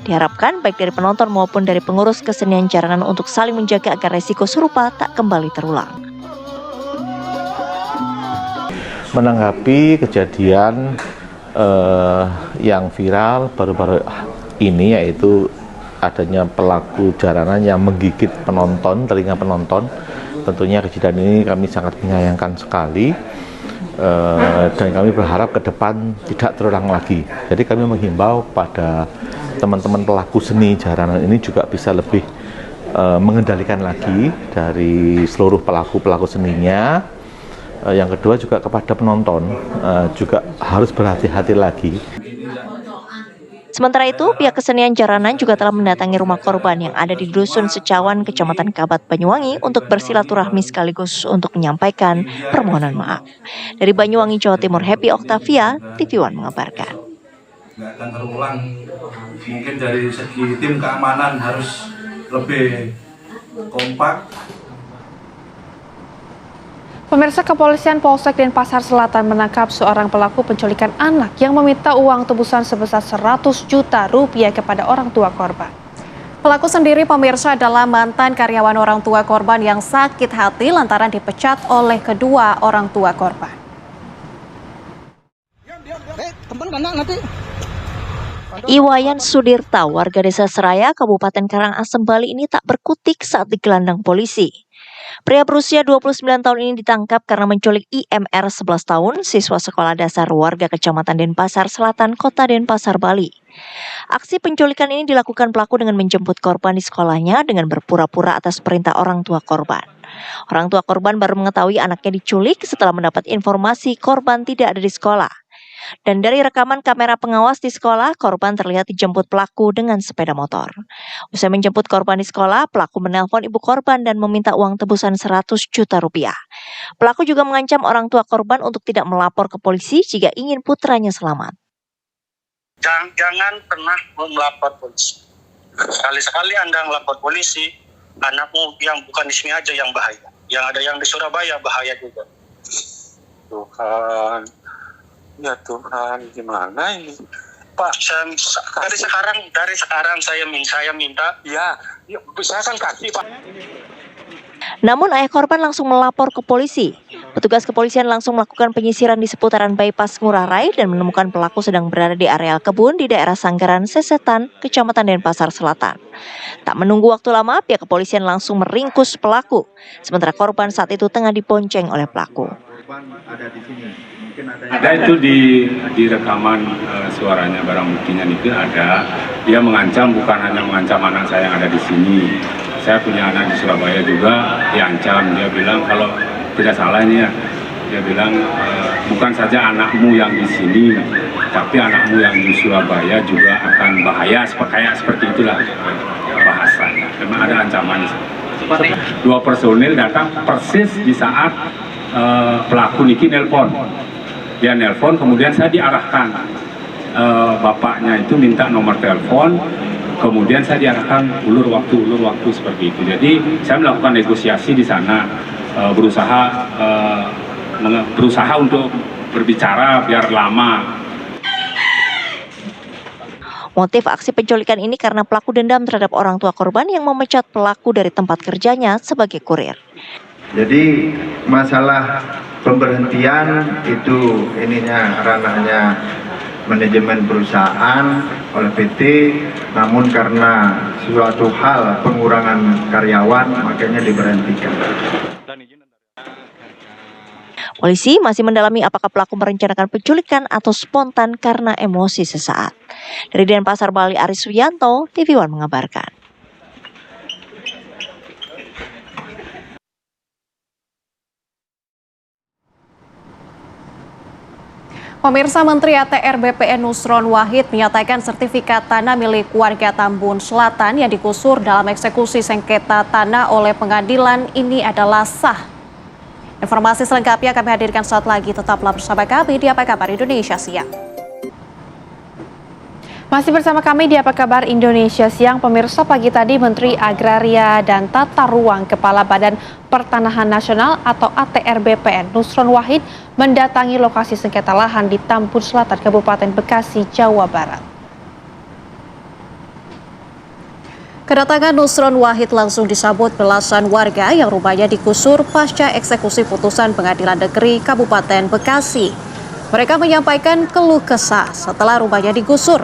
Diharapkan baik dari penonton maupun dari pengurus kesenian jaranan untuk saling menjaga agar resiko serupa tak kembali terulang. Menanggapi kejadian yang viral baru-baru ini, yaitu adanya pelaku jaranan yang menggigit penonton, telinga penonton, tentunya kejadian ini kami sangat menyayangkan sekali, dan kami berharap ke depan tidak terulang lagi. Jadi kami menghimbau pada teman-teman pelaku seni jaranan ini juga bisa lebih mengendalikan lagi dari seluruh pelaku seninya. Yang kedua juga kepada penonton juga harus berhati-hati lagi. Sementara itu, pihak kesenian jaranan juga telah mendatangi rumah korban yang ada di Dusun Secawan, Kecamatan Kabat, Banyuwangi untuk bersilaturahmi sekaligus untuk menyampaikan permohonan maaf. Dari Banyuwangi, Jawa Timur, Happy Octavia, TV One mengabarkan. Nggak akan terulang, mungkin dari segi tim keamanan harus lebih kompak. Pemirsa, kepolisian Polsek Denpasar Selatan menangkap seorang pelaku penculikan anak yang meminta uang tebusan sebesar 100 juta rupiah kepada orang tua korban. Pelaku sendiri, pemirsa, adalah mantan karyawan orang tua korban yang sakit hati lantaran dipecat oleh kedua orang tua korban. Iwayan Sudirta, warga desa Seraya, Kabupaten Karangasem, Bali ini tak berkutik saat digelandang polisi. Pria berusia 29 tahun ini ditangkap karena menculik IMR 11 tahun, siswa sekolah dasar warga Kecamatan Denpasar Selatan, Kota Denpasar, Bali. Aksi penculikan ini dilakukan pelaku dengan menjemput korban di sekolahnya dengan berpura-pura atas perintah orang tua korban. Orang tua korban baru mengetahui anaknya diculik setelah mendapat informasi korban tidak ada di sekolah. Dan dari rekaman kamera pengawas di sekolah, korban terlihat dijemput pelaku dengan sepeda motor. Usai menjemput korban di sekolah, pelaku menelpon ibu korban dan meminta uang tebusan 100 juta rupiah. Pelaku juga mengancam orang tua korban untuk tidak melapor ke polisi jika ingin putranya selamat. Jangan pernah melapor polisi. Sekali-sekali Anda melapor polisi, anakmu yang bukan di sini aja yang bahaya. Yang ada yang di Surabaya bahaya juga. Tuhan. Ya Tuhan, gimana ini? Pak, dari sekarang saya minta, ya saya kan kasih, Pak. Namun ayah korban langsung melapor ke polisi. Petugas kepolisian langsung melakukan penyisiran di seputaran bypass Ngurah Rai dan menemukan pelaku sedang berada di areal kebun di daerah Sanggaran Sesetan, Kecamatan Denpasar Selatan. Tak menunggu waktu lama, pihak kepolisian langsung meringkus pelaku. Sementara korban saat itu tengah dibonceng oleh pelaku. Ada itu di rekaman suaranya, barang buktinya itu ada. Dia mengancam, bukan hanya mengancam anak saya yang ada di sini. Saya punya anak di Surabaya juga diancam. Dia bilang kalau tidak salah ini ya, dia bilang bukan saja anakmu yang di sini, tapi anakmu yang di Surabaya juga akan bahaya. Kayak seperti itulah bahasanya. Memang ada ancaman. 2 personil datang persis di saat pelaku niki nelpon. Dia nelpon, kemudian saya diarahkan. Bapaknya itu minta nomor telepon, kemudian saya diarahkan ulur waktu seperti itu. Jadi saya melakukan negosiasi di sana, berusaha untuk berbicara biar lama. Motif aksi penculikan ini karena pelaku dendam terhadap orang tua korban yang memecat pelaku dari tempat kerjanya sebagai kurir. Jadi masalah pemberhentian itu ranahnya manajemen perusahaan oleh PT, namun karena suatu hal pengurangan karyawan makanya diberhentikan. Polisi masih mendalami apakah pelaku merencanakan penculikan atau spontan karena emosi sesaat. Dari Denpasar, Bali, Aris Suyanto, TV One mengabarkan. Pemirsa, Menteri ATR BPN Nusron Wahid menyatakan sertifikat tanah milik warga Tambun Selatan yang digusur dalam eksekusi sengketa tanah oleh pengadilan ini adalah sah. Informasi selengkapnya kami hadirkan saat lagi. Tetaplah bersama kami di Apa Kabar Indonesia Siang. Masih bersama kami di Apa Kabar Indonesia Siang, pemirsa. Pagi tadi Menteri Agraria dan Tata Ruang Kepala Badan Pertanahan Nasional atau ATR BPN Nusron Wahid mendatangi lokasi sengketa lahan di Tambun Selatan, Kabupaten Bekasi, Jawa Barat. Kedatangan Nusron Wahid langsung disambut belasan warga yang rumahnya digusur pasca eksekusi putusan Pengadilan Negeri Kabupaten Bekasi. Mereka menyampaikan keluh kesah setelah rumahnya digusur.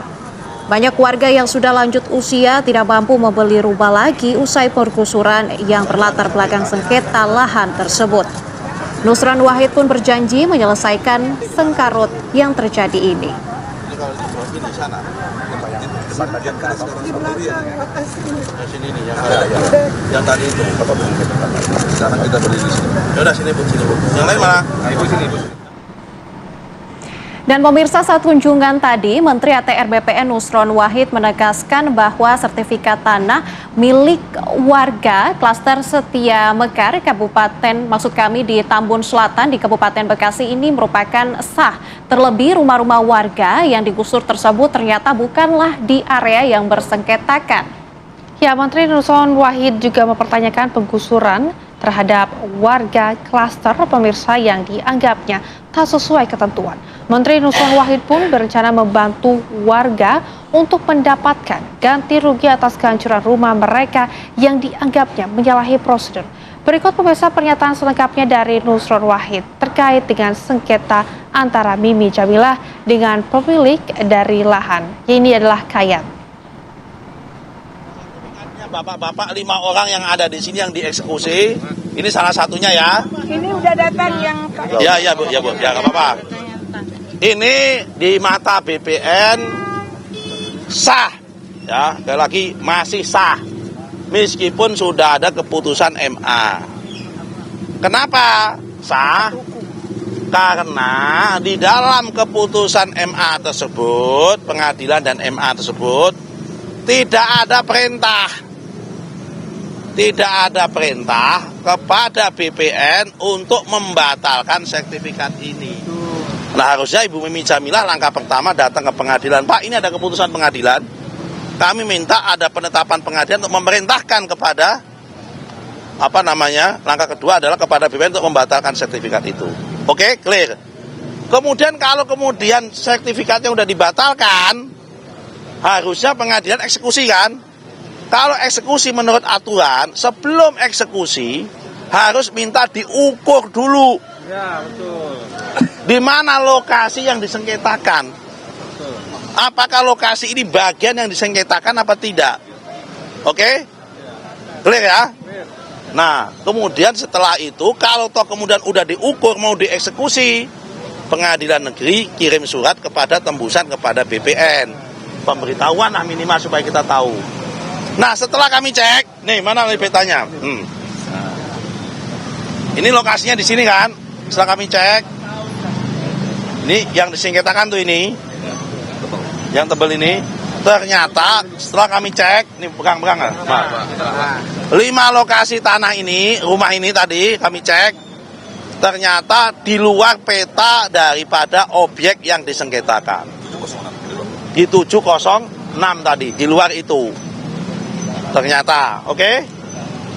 Banyak warga yang sudah lanjut usia tidak mampu membeli rumah lagi usai pergusuran yang berlatar belakang sengketa lahan tersebut. Nusron Wahid pun berjanji menyelesaikan sengkarut yang terjadi ini. Yang tadi itu sekarang kita beli di sini. Ya udah sini Bu, Yang lain mana? Nah, Ibu sini, Ibu. Dan pemirsa, saat kunjungan tadi, Menteri ATR BPN Nusron Wahid menegaskan bahwa sertifikat tanah milik warga klaster Setia Mekar, di Tambun Selatan di Kabupaten Bekasi ini merupakan sah. Terlebih rumah-rumah warga yang digusur tersebut ternyata bukanlah di area yang bersengketakan. Ya, Menteri Nusron Wahid juga mempertanyakan penggusuran terhadap warga klaster pemirsa yang dianggapnya tak sesuai ketentuan. Menteri Nusron Wahid pun berencana membantu warga untuk mendapatkan ganti rugi atas kehancuran rumah mereka yang dianggapnya menyalahi prosedur. Berikut pemirsa pernyataan selengkapnya dari Nusron Wahid terkait dengan sengketa antara Mimi Jamilah dengan pemilik dari lahan. Ini adalah Kayat. Bapak-bapak 5 orang yang ada di sini yang dieksekusi, ini salah satunya ya. Ini udah datang yang... Ya Bu, ya nggak apa-apa. Ini di mata BPN sah, ya, sekali lagi masih sah, meskipun sudah ada keputusan MA. Kenapa sah? Karena di dalam keputusan MA tersebut, pengadilan dan MA tersebut, tidak ada perintah kepada BPN untuk membatalkan sertifikat ini. Nah, harusnya Ibu Mimi Jamilah langkah pertama datang ke pengadilan. Pak, ini ada keputusan pengadilan. Kami minta ada penetapan pengadilan untuk memerintahkan kepada langkah kedua adalah kepada BPN untuk membatalkan sertifikat itu. Oke, clear. Kemudian kalau sertifikatnya udah dibatalkan, harusnya pengadilan eksekusi kan? Kalau eksekusi menurut aturan, sebelum eksekusi harus minta diukur dulu. Ya, betul. Di mana lokasi yang disengketakan? Betul. Apakah lokasi ini bagian yang disengketakan apa tidak? Oke? Clear ya? Nah, kemudian setelah itu, kalau toh kemudian udah diukur mau dieksekusi, pengadilan negeri kirim surat kepada tembusan kepada BPN. Pemberitahuan lah minimal supaya kita tahu. Nah, setelah kami cek, nih mana petanya? Ini lokasinya di sini kan? Setelah kami cek, ini yang disengketakan tuh ini, yang tebel ini. Ternyata setelah kami cek, ini pegang-pegang nggak? 5 lokasi tanah ini, rumah ini tadi kami cek, ternyata di luar peta daripada objek yang disengketakan. Di 706 tadi, di luar itu. Ternyata, oke?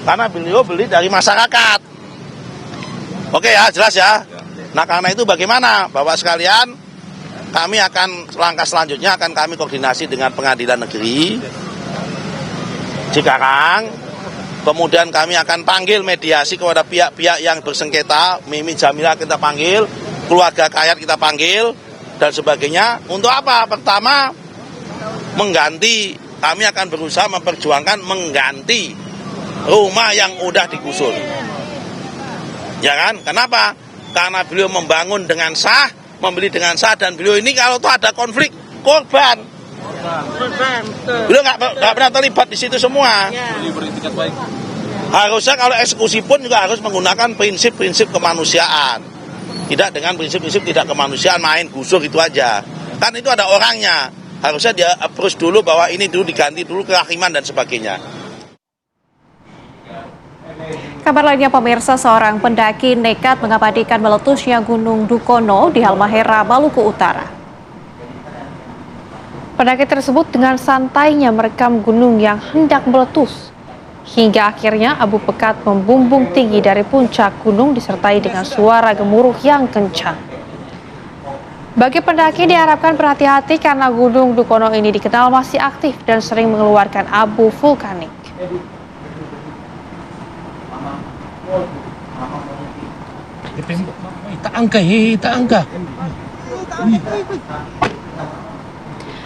Karena beliau beli dari masyarakat. Oke ya, jelas ya? Nah karena itu bagaimana Bapak sekalian, kami akan langkah selanjutnya akan kami koordinasi dengan Pengadilan Negeri Cikarang. Kemudian kami akan panggil mediasi kepada pihak-pihak yang bersengketa, Mimi Jamila kita panggil, keluarga Kayat kita panggil, dan sebagainya. Untuk apa? Pertama, mengganti, kami akan berusaha memperjuangkan mengganti rumah yang udah digusur. Ya kan? Kenapa? Karena beliau membangun dengan sah, membeli dengan sah, dan beliau ini kalau tuh ada konflik, korban. Beliau nggak pernah terlibat di situ semua. Harusnya kalau eksekusi pun juga harus menggunakan prinsip-prinsip kemanusiaan. Tidak dengan prinsip-prinsip tidak kemanusiaan, main gusur itu aja. Kan itu ada orangnya. Harusnya dia approach dulu bahwa ini dulu diganti dulu kehakiman dan sebagainya. Kabar lainnya pemirsa, seorang pendaki nekat mengabadikan meletusnya Gunung Dukono di Halmahera, Maluku Utara. Pendaki tersebut dengan santainya merekam gunung yang hendak meletus. Hingga akhirnya abu pekat membumbung tinggi dari puncak gunung disertai dengan suara gemuruh yang kencang. Bagi pendaki diharapkan berhati-hati karena Gunung Dukono ini dikenal masih aktif dan sering mengeluarkan abu vulkanik.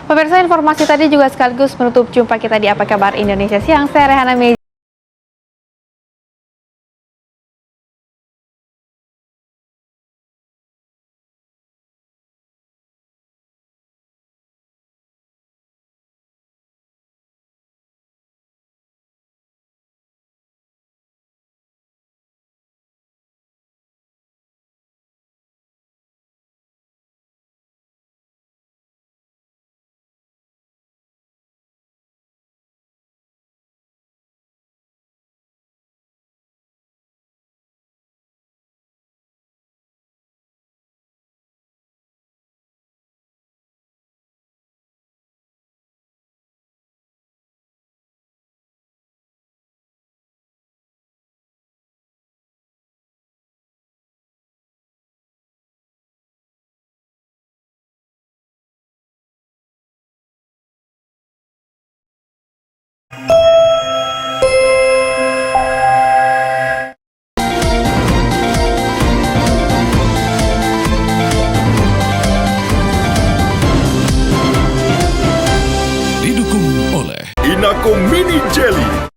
Pemirsa, informasi tadi juga sekaligus menutup jumpa kita di Apa Kabar Indonesia Siang. Saya Rehana Mei. Didukung oleh Inako Mini Jelly.